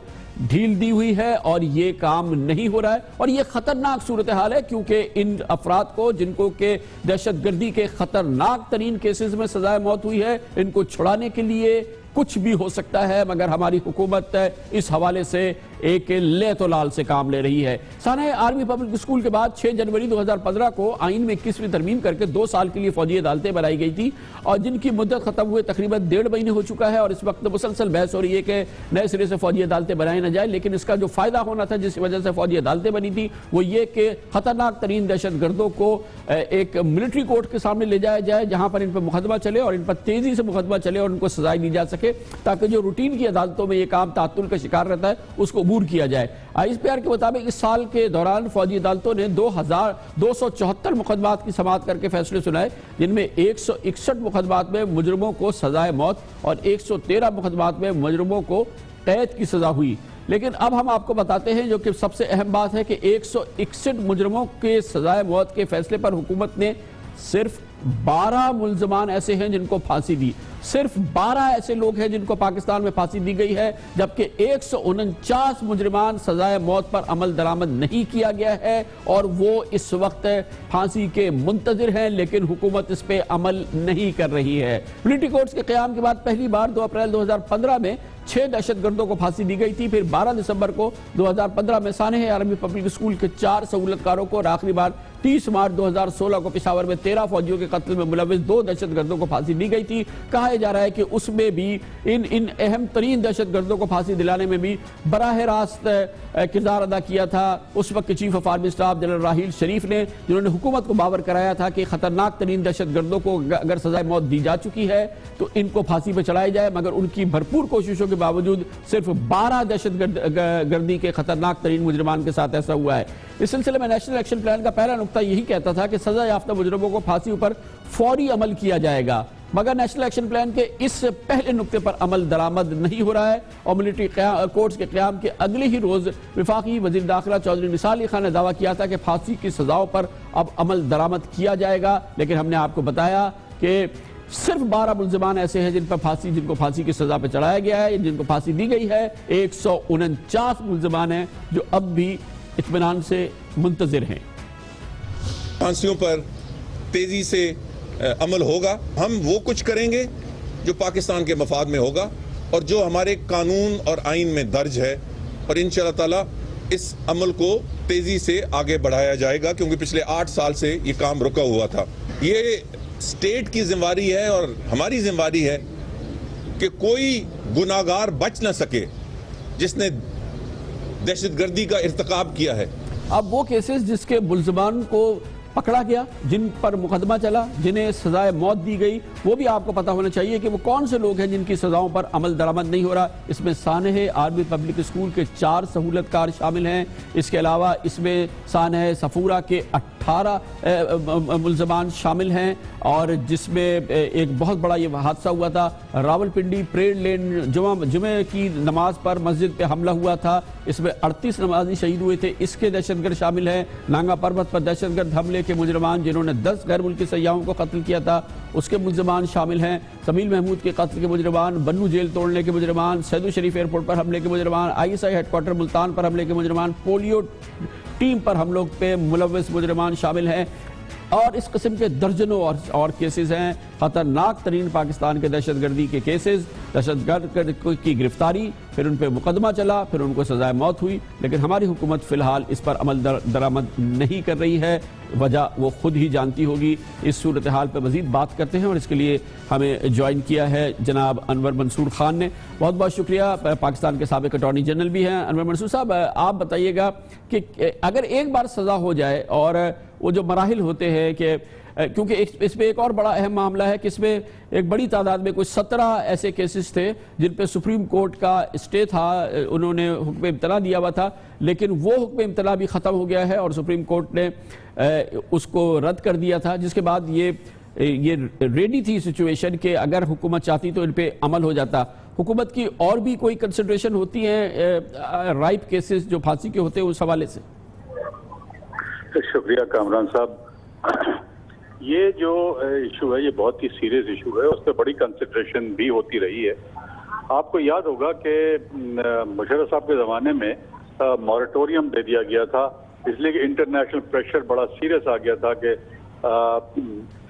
ڈھیل دی ہوئی ہے اور یہ کام نہیں ہو رہا ہے. اور یہ خطرناک صورتحال ہے کیونکہ ان افراد کو جن کو کہ دہشت گردی کے خطرناک ترین کیسز میں سزائے موت ہوئی ہے, ان کو چھڑانے کے لیے کچھ بھی ہو سکتا ہے مگر ہماری حکومت اس حوالے سے ایک لیت و لال سے کام لے رہی ہے. سانحہ آرمی پبلک اسکول کے بعد 6 جنوری 2015 کو آئین میں 21ویں ترمیم کر کے 2 سال کے لیے فوجی عدالتیں بنائی گئی تھی اور جن کی مدت ختم ہوئے تقریباً 1.5 مہینے ہو چکا ہے, اور اس وقت مسلسل بحث ہو رہی ہے کہ نئے سرے سے فوجی عدالتیں بنائی نہ جائیں. لیکن اس کا جو فائدہ ہونا تھا جس وجہ سے فوجی عدالتیں بنی تھی وہ یہ کہ خطرناک ترین دہشت گردوں کو ایک ملٹری کورٹ کے سامنے لے جایا جائے جہاں پر ان پر مقدمہ چلے اور ان پر تیزی سے مقدمہ چلے اور ان کو سزائیں دی جا سکے, تاکہ جو روٹین کی عدالتوں میں یہ کام تعطل کا شکار رہتا ہے اس کو عبور کیا جائے. ISPR کے مطابق اس سال کے دوران فوجی عدالتوں نے 2274 مقدمات کی سماعت کر کے فیصلے سنائے, جن میں 161 مقدمات میں مجرموں کو سزائے موت اور 113 مقدمات میں مجرموں کو قید کی سزا ہوئی. لیکن اب ہم آپ کو بتاتے ہیں جو کہ سب سے اہم بات ہے کہ 161 مجرموں کے سزائے موت کے فیصلے پر حکومت نے صرف 12 ملزمان ایسے ہیں جن کو پھانسی دی. صرف 12 ایسے لوگ ہیں جن کو پاکستان میں پھانسی دی گئی ہے, جبکہ 149 مجرمان سزائے موت پر عمل درآمد نہیں کیا گیا ہے اور وہ اس وقت پھانسی کے منتظر ہیں, لیکن حکومت اس پہ عمل نہیں کر رہی ہے. ملٹری کورٹس کے قیام کے بعد پہلی بار 2 اپریل 2015 میں 6 دہشت گردوں کو پھانسی دی گئی تھی. پھر 12 دسمبر کو 2015 میں سانحہ آرمی پبلک اسکول کے 4 سہولت کاروں کو, اور آخری بار 30 مارچ 2016 کو پشاور میں 13 فوجیوں کے قتل میں ملوث 2 دہشت گردوں کو پھانسی دی گئی تھی. کہا جا رہا ہے کہ اس میں بھی ان اہم ترین دہشت گردوں کو پھانسی دلانے میں بھی براہ راست کردار ادا کیا تھا اس وقت کے chief of army staff general Raheel Sharif نے, جنہوں نے حکومت کو باور کرایا تھا کہ خطرناک ترین دہشت گردوں کو اگر سزائے موت دی جا چکی ہے تو ان کو پھانسی پہ چڑھایا جائے. مگر ان کی بھرپور کوششوں کے باوجود صرف 12 دہشت گردی کے خطرناک ترین مجرمان کے ساتھ ایسا ہوا ہے. اس سلسلے میں نیشنل ایکشن پلان کا پہلا نقطہ یہی کہتا تھا کہ سزا یافتہ مجرموں کو پھانسی پر فوری عمل کیا جائے گا. مگر نیشنل ایکشن پلان کے اس پہلے نقطے پر عمل درآمد نہیں ہو رہا ہے اور ملٹری کورٹس کے قیام کے اگلے ہی روز وفاقی وزیر داخلہ چودھری نثار علی خان نے دعویٰ کیا تھا کہ پھانسی کی سزاؤں پر اب عمل درآمد کیا جائے گا، لیکن ہم نے آپ کو بتایا کہ صرف 12 ملزمان ایسے ہیں جن کو پھانسی کی سزا پہ چڑھایا گیا ہے، جن کو پھانسی دی گئی ہے۔ 149 ملزمان ہیں جو اب بھی اطمینان سے منتظر ہیں۔ پھانسیوں پر تیزی سے عمل ہوگا، ہم وہ کچھ کریں گے جو پاکستان کے مفاد میں ہوگا اور جو ہمارے قانون اور آئین میں درج ہے، اور انشاءاللہ تعالی اس عمل کو تیزی سے آگے بڑھایا جائے گا، کیونکہ پچھلے 8 سال سے یہ کام رکا ہوا تھا۔ یہ اسٹیٹ کی ذمہ داری ہے اور ہماری ذمہ داری ہے کہ کوئی گناہگار بچ نہ سکے جس نے دہشت گردی کا ارتکاب کیا ہے۔ اب وہ کیسز جس کے ملزمان کو پکڑا گیا، جن پر مقدمہ چلا، جنہیں سزائے موت دی گئی، وہ بھی آپ کو پتا ہونا چاہیے کہ وہ کون سے لوگ ہیں جن کی سزاؤں پر عمل درآمد نہیں ہو رہا۔ اس میں سانحہ آرمی پبلک اسکول کے 4 سہولت کار شامل ہیں۔ اس کے علاوہ اس میں سانحہ صفورہ کے 18 ملزمان شامل ہیں، اور جس میں ایک بہت بڑا یہ حادثہ ہوا تھا راولپنڈی پریڈ لین جمعہ کی نماز پر مسجد پہ حملہ ہوا تھا، اس میں 38 نمازی شہید ہوئے تھے، اس کے دہشت گرد شامل ہیں۔ نانگا پربت پر دہشت گرد حملے کے مجرمان جنہوں نے 10 غیر ملکی سیاحوں کو قتل کیا تھا، اس کے ملزمان شامل ہیں۔ سمیل محمود کے قتل کے مجرمان، بنو جیل توڑنے کے مجرمان، سیدو شریف ایئرپورٹ پر حملے کے مجرمان، ISI ہیڈ کوارٹر ملتان پر حملے کے مجرمان، پولیو ٹیم پر حملوں پہ ملوث مجرمان شامل ہیں، اور اس قسم کے درجنوں اور کیسز ہیں۔ خطرناک ترین پاکستان کے دہشت گردی کے کیسز، دہشت گرد کی گرفتاری، پھر ان پہ مقدمہ چلا، پھر ان کو سزائے موت ہوئی، لیکن ہماری حکومت فی الحال اس پر عمل درآمد نہیں کر رہی ہے۔ وجہ وہ خود ہی جانتی ہوگی۔ اس صورتحال پہ مزید بات کرتے ہیں، اور اس کے لیے ہمیں جوائن کیا ہے جناب انور منصور خان نے۔ بہت بہت شکریہ۔ پاکستان کے سابق اٹارنی جنرل بھی ہیں انور منصور صاحب، آپ بتائیے گا کہ اگر ایک بار سزا ہو جائے، اور وہ جو مراحل ہوتے ہیں کہ کیونکہ اس میں ایک اور بڑا اہم معاملہ ہے کہ اس میں ایک بڑی تعداد میں کوئی 17 ایسے کیسز تھے جن پہ سپریم کورٹ کا اسٹے تھا، انہوں نے حکم امتناع دیا ہوا تھا، لیکن وہ حکم امتناع بھی ختم ہو گیا ہے اور سپریم کورٹ نے اس کو رد کر دیا تھا، جس کے بعد یہ ریڈی تھی سچویشن کہ اگر حکومت چاہتی تو ان پہ عمل ہو جاتا۔ حکومت کی اور بھی کوئی کنسیڈریشن ہوتی ہیں رائپ کیسز جو پھانسی کے ہوتے ہیں اس حوالے سے؟ شکریہ کامران صاحب۔ یہ جو ایشو ہے یہ بہت ہی سیریس ایشو ہے، اس پہ بڑی کنسیڈریشن بھی ہوتی رہی ہے۔ آپ کو یاد ہوگا کہ مشرف صاحب کے زمانے میں مورٹوریم دے دیا گیا تھا، اس لیے کہ انٹرنیشنل پریشر بڑا سیریس آ گیا تھا کہ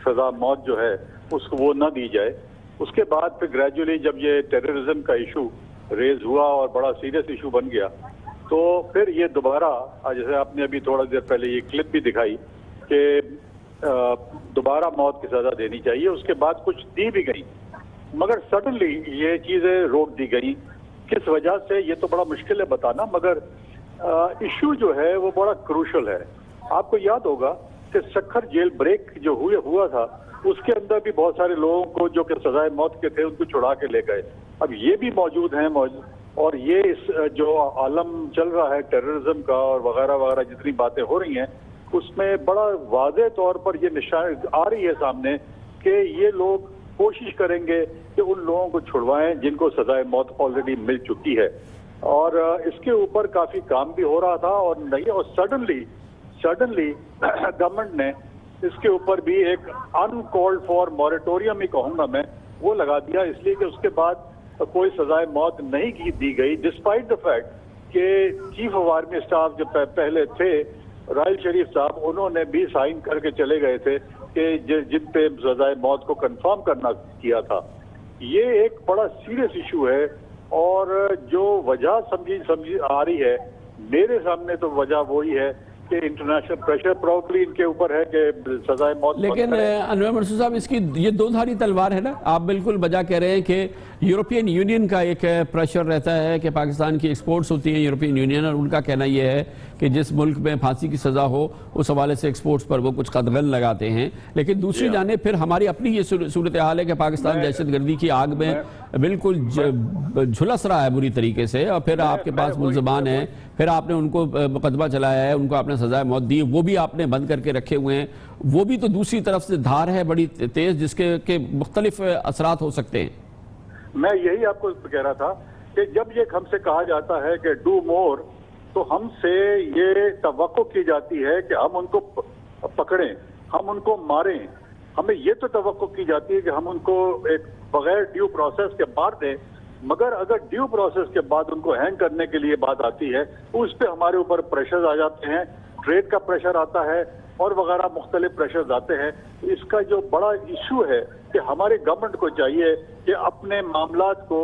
سزا موت جو ہے اس کو وہ نہ دی جائے۔ اس کے بعد پھر گریجولی جب یہ ٹیررزم کا ایشو ریز ہوا اور بڑا سیریس ایشو بن گیا، تو پھر یہ دوبارہ، جیسے آپ نے ابھی تھوڑا دیر پہلے یہ کلپ بھی دکھائی کہ دوبارہ موت کی سزا دینی چاہیے، اس کے بعد کچھ دی بھی گئی، مگر سڈنلی یہ چیزیں روک دی گئی۔ کس وجہ سے یہ تو بڑا مشکل ہے بتانا، مگر ایشو جو ہے وہ بڑا کروشل ہے۔ آپ کو یاد ہوگا کہ سکھر جیل بریک جو ہوا تھا، اس کے اندر بھی بہت سارے لوگوں کو جو کہ سزائے موت کے تھے ان کو چھڑا کے لے گئے۔ اب یہ بھی موجود ہیں، اور یہ اس جو عالم چل رہا ہے ٹیررزم کا اور وغیرہ وغیرہ جتنی باتیں ہو رہی ہیں، اس میں بڑا واضح طور پر یہ نشان آ رہی ہے سامنے کہ یہ لوگ کوشش کریں گے کہ ان لوگوں کو چھڑوائیں جن کو سزائے موت آلریڈی مل چکی ہے، اور اس کے اوپر کافی کام بھی ہو رہا تھا، اور نہیں، اور سڈنلی گورنمنٹ نے اس کے اوپر بھی ایک ان کالڈ فار مورٹوریم ہی کہوں گا میں، وہ لگا دیا، اس لیے کہ اس کے بعد کوئی سزائے موت نہیں دی گئی، ڈسپائٹ دا فیکٹ کہ چیف آف آرمی اسٹاف جو پہلے تھے راحیل شریف صاحب، انہوں نے بھی سائن کر کے چلے گئے تھے کہ جن پہ سزائے موت کو کنفرم کرنا کیا تھا۔ یہ ایک بڑا سیریس ایشو ہے، اور جو وجہ سمجھی آ رہی ہے میرے سامنے، تو وجہ وہی ہے کہ انٹرنیشنل پریشر پراؤڈلی ان کے اوپر ہے کہ سزائے موت۔ لیکن انور منصور صاحب، اس کی یہ دو دھاری تلوار ہے نا، آپ بالکل بجا کہہ رہے ہیں کہ یورپین یونین کا ایک پریشر رہتا ہے کہ پاکستان کی ایکسپورٹس ہوتی ہیں یورپین یونین، اور ان کا کہنا یہ ہے کہ جس ملک میں پھانسی کی سزا ہو اس حوالے سے ایکسپورٹس پر وہ کچھ قدغن لگاتے ہیں، لیکن دوسری جانب پھر ہماری اپنی یہ صورتحال ہے کہ پاکستان دہشت گردی کی آگ میں بالکل جھلس رہا ہے بری طریقے سے، اور پھر آپ کے پاس ملزمان ہیں، پھر آپ نے ان کو مقدمہ چلایا ہے, ان کو آپ نے سزائے موت دی, وہ بھی آپ نے بند کر کے رکھے ہوئے ہیں. وہ بھی تو دوسری طرف سے دھار ہے بڑی تیز, جس کے مختلف اثرات ہو سکتے ہیں. میں یہی آپ کو کہہ رہا تھا کہ جب یہ ہم سے کہا جاتا ہے کہ ڈو مور, تو ہم سے یہ توقع کی جاتی ہے کہ ہم ان کو پکڑیں, ہم ان کو ماریں. ہمیں یہ تو توقع کی جاتی ہے کہ ہم ان کو ایک بغیر ڈیو پروسیس کے مار دیں, مگر اگر ڈیو پروسیس کے بعد ان کو ہینگ کرنے کے لیے بات آتی ہے, اس پہ ہمارے اوپر پریشرز آ جاتے ہیں, ٹریڈ کا پریشر آتا ہے اور وغیرہ مختلف پریشرز آتے ہیں. اس کا جو بڑا ایشو ہے کہ ہمارے گورنمنٹ کو چاہیے کہ اپنے معاملات کو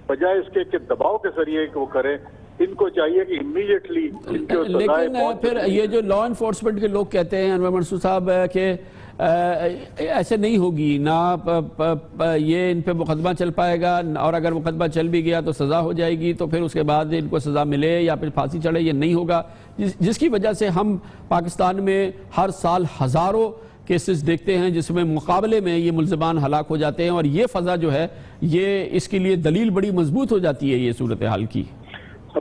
بجائے اس کے کہ دباؤ کے ذریعے وہ کریں, ان کو چاہیے کہ امیڈیٹلی. لیکن پھر یہ جو لا انفورسمنٹ کے لوگ کہتے ہیں انور منصور صاحب کہ ایسے نہیں ہوگی, نہ یہ ان پہ مقدمہ چل پائے گا, اور اگر مقدمہ چل بھی گیا تو سزا ہو جائے گی, تو پھر اس کے بعد ان کو سزا ملے یا پھر پھانسی چڑھے, یہ نہیں ہوگا, جس کی وجہ سے ہم پاکستان میں ہر سال ہزاروں کیسز دیکھتے ہیں جس میں مقابلے میں یہ ملزمان ہلاک ہو جاتے ہیں. اور یہ فضا جو ہے یہ اس کے لیے دلیل بڑی مضبوط ہو جاتی ہے یہ صورتحال کی.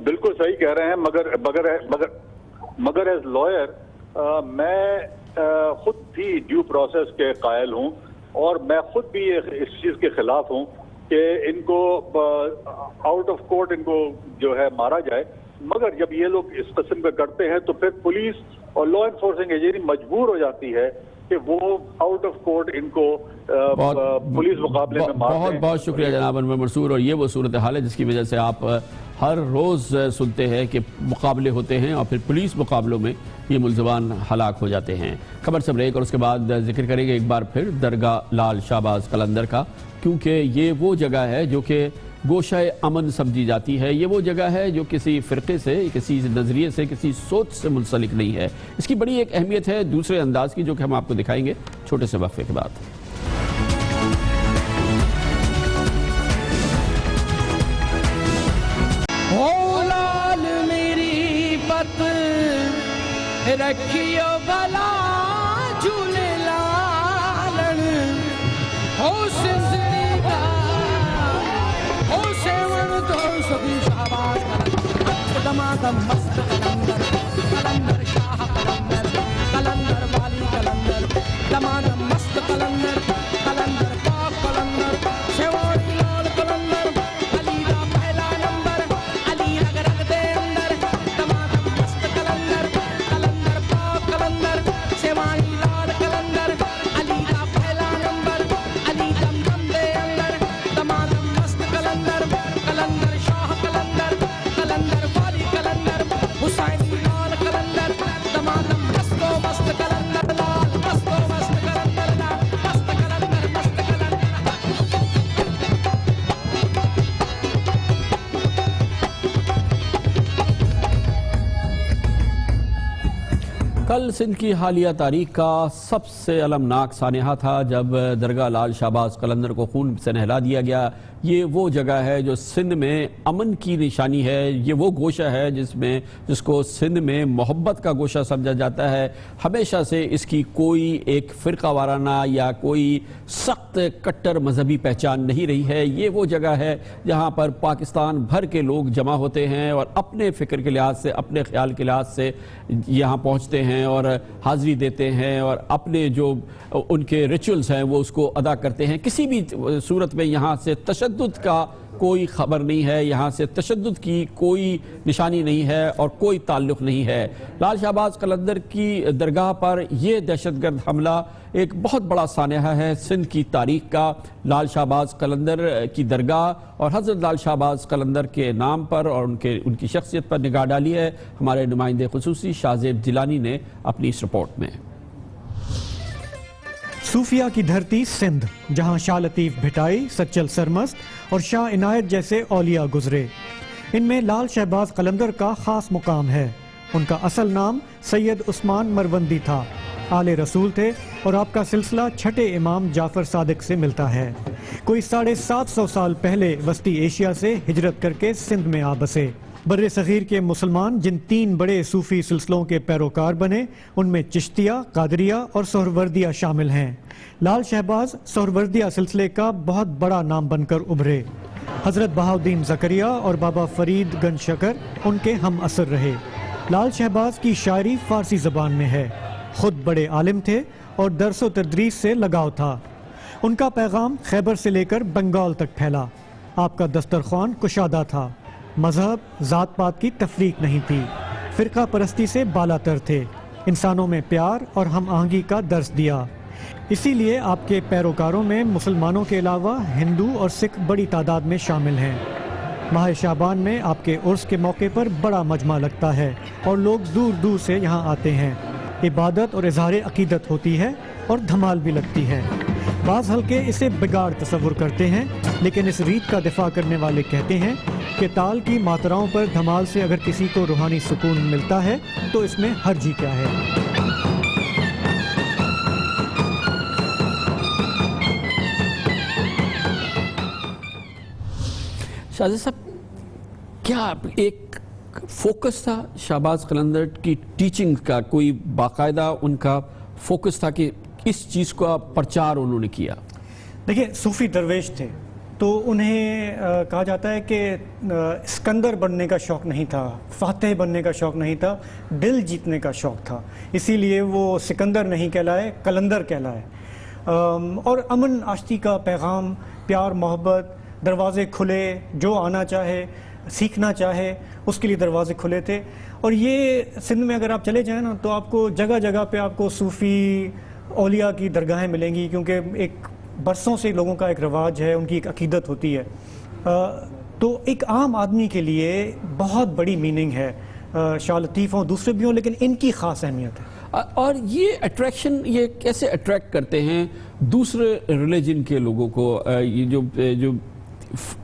بالکل صحیح کہہ رہے ہیں, مگر ایز لائر میں خود بھی ڈیو پروسیس کے قائل ہوں, اور میں خود بھی اس چیز کے خلاف ہوں کہ ان کو آؤٹ آف کورٹ ان کو جو ہے مارا جائے. مگر جب یہ لوگ اس قسم کا کرتے ہیں تو پھر پولیس اور لا انفورسنگ ایجنسی مجبور ہو جاتی ہے کہ وہ آؤٹ آف کورٹ ان کو پولیس مقابلے میں مارتے ہیں. بہت شکریہ جناب انور منصور. اور یہ وہ صورتحال ہے جس کی وجہ سے آپ ہر روز سنتے ہیں کہ مقابلے ہوتے ہیں اور پھر پولیس مقابلوں میں یہ ملزمان ہلاک ہو جاتے ہیں. خبر سے بریک, اور اس کے بعد ذکر کریں گے ایک بار پھر درگاہ لال شہباز قلندر کا, کیونکہ یہ وہ جگہ ہے جو کہ گوشہ امن سمجھی جاتی ہے. یہ وہ جگہ ہے جو کسی فرقے سے, کسی نظریے سے, کسی سوچ سے منسلک نہیں ہے. اس کی بڑی ایک اہمیت ہے دوسرے انداز کی, جو کہ ہم آپ کو دکھائیں گے چھوٹے سے وقفے کے بعد. رکھیو بلا جھولے لالن ہو سنسنی کا ہو سیون تو سبھی شہباز قلندر دمادم مست قلندر قلندر شاہ قلندر قلندر والی قلندر دمادم مست قلندر قلندر پاک قلندر سیوانی لال قلندر علی کا پہلا نمبر علی رگ رگ دے اندر دمادم مست قلندر قلندر سیوانی لال قلندر علی کا پہلا نمبر علی دم دم دے اندر دمادم مست قلندر قلندر شاہ قلندر قلندر والی قلندر حسینی لال قلندر دمادم مست و مست قلندر لال مست و مست قلندر لال مست قلندر مست قلندر. کل سندھ کی حالیہ تاریخ کا سب سے المناک سانحہ تھا جب درگاہ لال شہباز قلندر کو خون سے نہلا دیا گیا. یہ وہ جگہ ہے جو سندھ میں امن کی نشانی ہے. یہ وہ گوشہ ہے جس کو سندھ میں محبت کا گوشہ سمجھا جاتا ہے. ہمیشہ سے اس کی کوئی ایک فرقہ وارانہ یا کوئی سخت کٹر مذہبی پہچان نہیں رہی ہے. یہ وہ جگہ ہے جہاں پر پاکستان بھر کے لوگ جمع ہوتے ہیں اور اپنے فکر کے لحاظ سے, اپنے خیال کے لحاظ سے یہاں پہنچتے ہیں اور حاضری دیتے ہیں اور اپنے جو ان کے ریچولز ہیں وہ اس کو ادا کرتے ہیں. کسی بھی صورت میں یہاں سے تشدد کا کوئی خبر نہیں ہے, یہاں سے تشدد کی کوئی نشانی نہیں ہے اور کوئی تعلق نہیں ہے. لال شہباز قلندر کی درگاہ پر یہ دہشت گرد حملہ ایک بہت بڑا سانحہ ہے سندھ کی تاریخ کا. لال شہباز قلندر کی درگاہ اور حضرت لال شہباز قلندر کے نام پر اور ان کی شخصیت پر نگاہ ڈالی ہے ہمارے نمائندے خصوصی شاہ زیب جیلانی نے اپنی اس رپورٹ میں. صوفیہ کی دھرتی سندھ, جہاں شاہ لطیف بھٹائی, سچل سرمست اور شاہ عنایت جیسے اولیاء گزرے. ان میں لال شہباز قلندر کا خاص مقام ہے. ان کا اصل نام سید عثمان مروندی تھا. آل رسول تھے اور آپ کا سلسلہ چھٹے امام جعفر صادق سے ملتا ہے. کوئی 750 سال پہلے وسطی ایشیا سے ہجرت کر کے سندھ میں آ بسے. بر صغیر کے مسلمان جن 3 بڑے صوفی سلسلوں کے پیروکار بنے ان میں چشتیہ, قادریہ اور سہروردیہ شامل ہیں. لال شہباز سہروردیہ سلسلے کا بہت بڑا نام بن کر ابھرے. حضرت بہاؤدین زکریا اور بابا فرید گنج شکر ان کے ہم اثر رہے۔ لال شہباز کی شاعری فارسی زبان میں ہے، خود بڑے عالم تھے اور درس و تدریس سے لگاؤ تھا۔ ان کا پیغام خیبر سے لے کر بنگال تک پھیلا۔ آپ کا دسترخوان کشادہ تھا، مذہب ذات پات کی تفریق نہیں تھی، فرقہ پرستی سے بالا تر تھے، انسانوں میں پیار اور ہم آہنگی کا درس دیا۔ اسی لیے آپ کے پیروکاروں میں مسلمانوں کے علاوہ ہندو اور سکھ بڑی تعداد میں شامل ہیں۔ ماہ شعبان میں آپ کے عرس کے موقع پر بڑا مجمع لگتا ہے اور لوگ دور دور سے یہاں آتے ہیں، عبادت اور اظہار عقیدت ہوتی ہے اور دھمال بھی لگتی ہے۔ بعض حلقے اسے بگاڑ تصور کرتے ہیں، لیکن اس ریت کا دفاع کرنے والے کہتے ہیں کہ تال کی ماتراؤں پر دھمال سے اگر کسی کو روحانی سکون ملتا ہے تو اس میں حرج کیا ہے۔ شاہزاد صاحب، کیا ایک فوکس تھا شہباز قلندر کی ٹیچنگ کا، کوئی باقاعدہ ان کا فوکس تھا کہ اس چیز کا پرچار انہوں نے کیا؟ دیکھیں، صوفی درویش تھے تو انہیں کہا جاتا ہے کہ اسکندر بننے کا شوق نہیں تھا، فاتح بننے کا شوق نہیں تھا، دل جیتنے کا شوق تھا، اسی لیے وہ سکندر نہیں کہلائے، قلندر کہلائے۔ اور امن آشتی کا پیغام، پیار محبت، دروازے کھلے، جو آنا چاہے سیکھنا چاہے اس کے لیے دروازے کھلے تھے۔ اور یہ سندھ میں اگر آپ چلے جائیں نا تو آپ کو جگہ جگہ پہ آپ کو صوفی اولیاء کی درگاہیں ملیں گی، کیونکہ ایک برسوں سے لوگوں کا ایک رواج ہے، ان کی ایک عقیدت ہوتی ہے۔ تو ایک عام آدمی کے لیے بہت بڑی میننگ ہے، شاہ لطیف ہوں دوسرے بھی ہوں، لیکن ان کی خاص اہمیت ہے۔ اور یہ اٹریکشن، یہ کیسے اٹریکٹ کرتے ہیں دوسرے ریلیجن کے لوگوں کو؟ یہ جو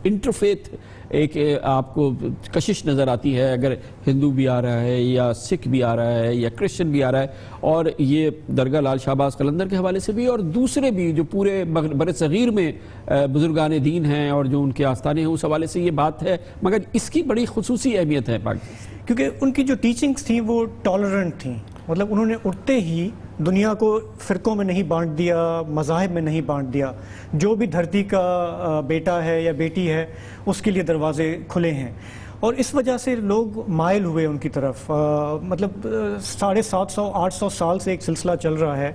انٹرفیتھ ایک آپ کو کشش نظر آتی ہے، اگر ہندو بھی آ رہا ہے یا سکھ بھی آ رہا ہے یا کرسچن بھی آ رہا ہے، اور یہ درگاہ لال شہباز قلندر کے حوالے سے بھی اور دوسرے بھی جو پورے بر صغیر میں بزرگان دین ہیں اور جو ان کے آستانے ہیں، اس حوالے سے یہ بات ہے، مگر اس کی بڑی خصوصی اہمیت ہے پاکستان، کیونکہ ان کی جو ٹیچنگز تھیں وہ ٹالرنٹ تھیں، مطلب انہوں نے اٹھتے ہی دنیا کو فرقوں میں نہیں بانٹ دیا، مذاہب میں نہیں بانٹ دیا، جو بھی دھرتی کا بیٹا ہے یا بیٹی ہے اس کے لیے دروازے کھلے ہیں۔ اور اس وجہ سے لوگ مائل ہوئے ان کی طرف، مطلب 750 800 سال سے ایک سلسلہ چل رہا ہے،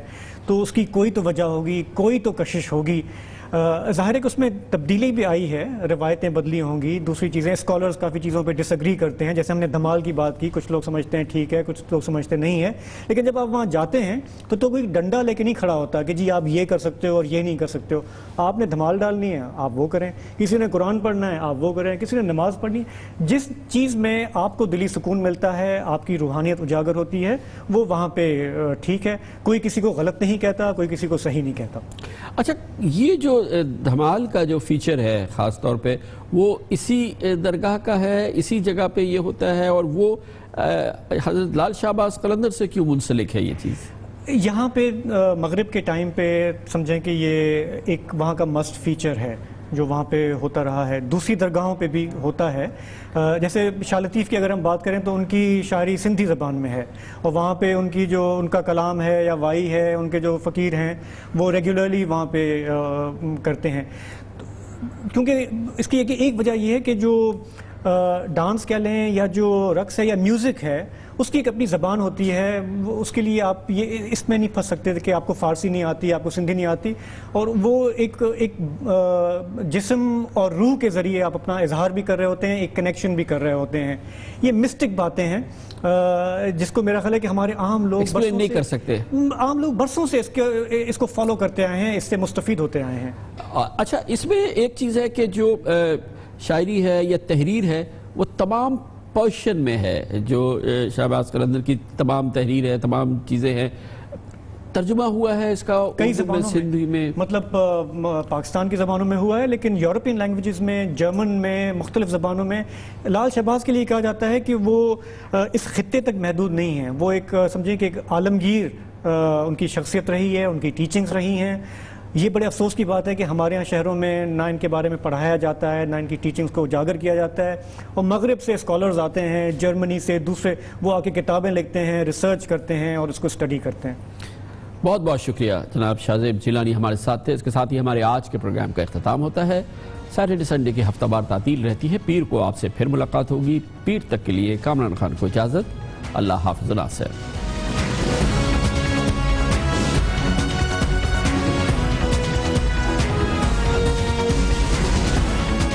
تو اس کی کوئی تو وجہ ہوگی، کوئی تو کشش ہوگی۔ ظاہر ہے کہ اس میں تبدیلی بھی آئی ہے، روایتیں بدلی ہوں گی، دوسری چیزیں، اسکالرز کافی چیزوں پہ ڈس ایگری کرتے ہیں، جیسے ہم نے دھمال کی بات کی، کچھ لوگ سمجھتے ہیں ٹھیک ہے، کچھ لوگ سمجھتے نہیں ہے، لیکن جب آپ وہاں جاتے ہیں تو کوئی ڈنڈا لے کے نہیں کھڑا ہوتا کہ جی آپ یہ کر سکتے ہو اور یہ نہیں کر سکتے ہو، آپ نے دھمال ڈالنی ہے آپ وہ کریں، کسی نے قرآن پڑھنا ہے آپ وہ کریں، کسی نے نماز پڑھنی ہے، جس چیز میں آپ کو دلی سکون ملتا ہے، آپ کی روحانیت اجاگر ہوتی ہے، وہ وہاں پہ ٹھیک ہے، کوئی کسی کو غلط نہیں کہتا، کوئی کسی کو صحیح نہیں کہتا۔ اچھا، یہ جو دھمال کا جو فیچر ہے خاص طور پہ وہ اسی درگاہ کا ہے، اسی جگہ پہ یہ ہوتا ہے، اور وہ حضرت لال شہباز قلندر سے کیوں منسلک ہے یہ چیز؟ یہاں پہ مغرب کے ٹائم پہ سمجھیں کہ یہ ایک وہاں کا مسٹ فیچر ہے جو وہاں پہ ہوتا رہا ہے، دوسری درگاہوں پہ بھی ہوتا ہے۔ جیسے شاہ لطیف کی اگر ہم بات کریں تو ان کی شاعری سندھی زبان میں ہے، اور وہاں پہ ان کی جو ان کا کلام ہے یا وائی ہے، ان کے جو فقیر ہیں وہ ریگولرلی وہاں پہ کرتے ہیں، کیونکہ اس کی ایک وجہ یہ ہے کہ جو ڈانس کہہ لیں یا جو رقص ہے یا میوزک ہے اس کی ایک اپنی زبان ہوتی ہے، اس کے لیے آپ یہ اس میں نہیں پھنس سکتے کہ آپ کو فارسی نہیں آتی، آپ کو سندھی نہیں آتی، اور وہ ایک جسم اور روح کے ذریعے آپ اپنا اظہار بھی کر رہے ہوتے ہیں، ایک کنیکشن بھی کر رہے ہوتے ہیں۔ یہ مسٹک باتیں ہیں جس کو میرا خیال ہے کہ ہمارے عام لوگ ایکسپلین نہیں کر سکتے، عام لوگ برسوں سے اس کو فالو کرتے آئے ہیں، اس سے مستفید ہوتے آئے ہیں۔ اچھا، اس میں ایک چیز ہے کہ جو شاعری ہے یا تحریر ہے وہ تمام پرشین میں ہے، جو شہباز قلندر کی تمام تحریر ہے، تمام چیزیں ہیں، ترجمہ ہوا ہے اس کا کئی زبانوں میں، مطلب پاکستان کی زبانوں میں ہوا ہے، لیکن یورپین لینگویجز میں، جرمن میں، مختلف زبانوں میں۔ لال شہباز کے لیے کہا جاتا ہے کہ وہ اس خطے تک محدود نہیں ہیں، وہ ایک سمجھیں کہ ایک عالمگیر ان کی شخصیت رہی ہے، ان کی ٹیچنگز رہی ہیں۔ یہ بڑے افسوس کی بات ہے کہ ہمارے ہاں شہروں میں نہ ان کے بارے میں پڑھایا جاتا ہے، نہ ان کی ٹیچنگز کو اجاگر کیا جاتا ہے، اور مغرب سے اسکالرز آتے ہیں، جرمنی سے دوسرے، وہ آ کے کتابیں لکھتے ہیں، ریسرچ کرتے ہیں اور اس کو اسٹڈی کرتے ہیں۔ بہت بہت شکریہ جناب شاہزیب جیلانی ہمارے ساتھ تھے. اس کے ساتھ ہی ہمارے آج کے پروگرام کا اختتام ہوتا ہے. سیٹرڈے سنڈے کی ہفتہ وار تعطیل رہتی ہے. پیر کو آپ سے پھر ملاقات ہوگی. پیر تک کے لیے کامران خان کو اجازت. اللہ حافظ. ناصر.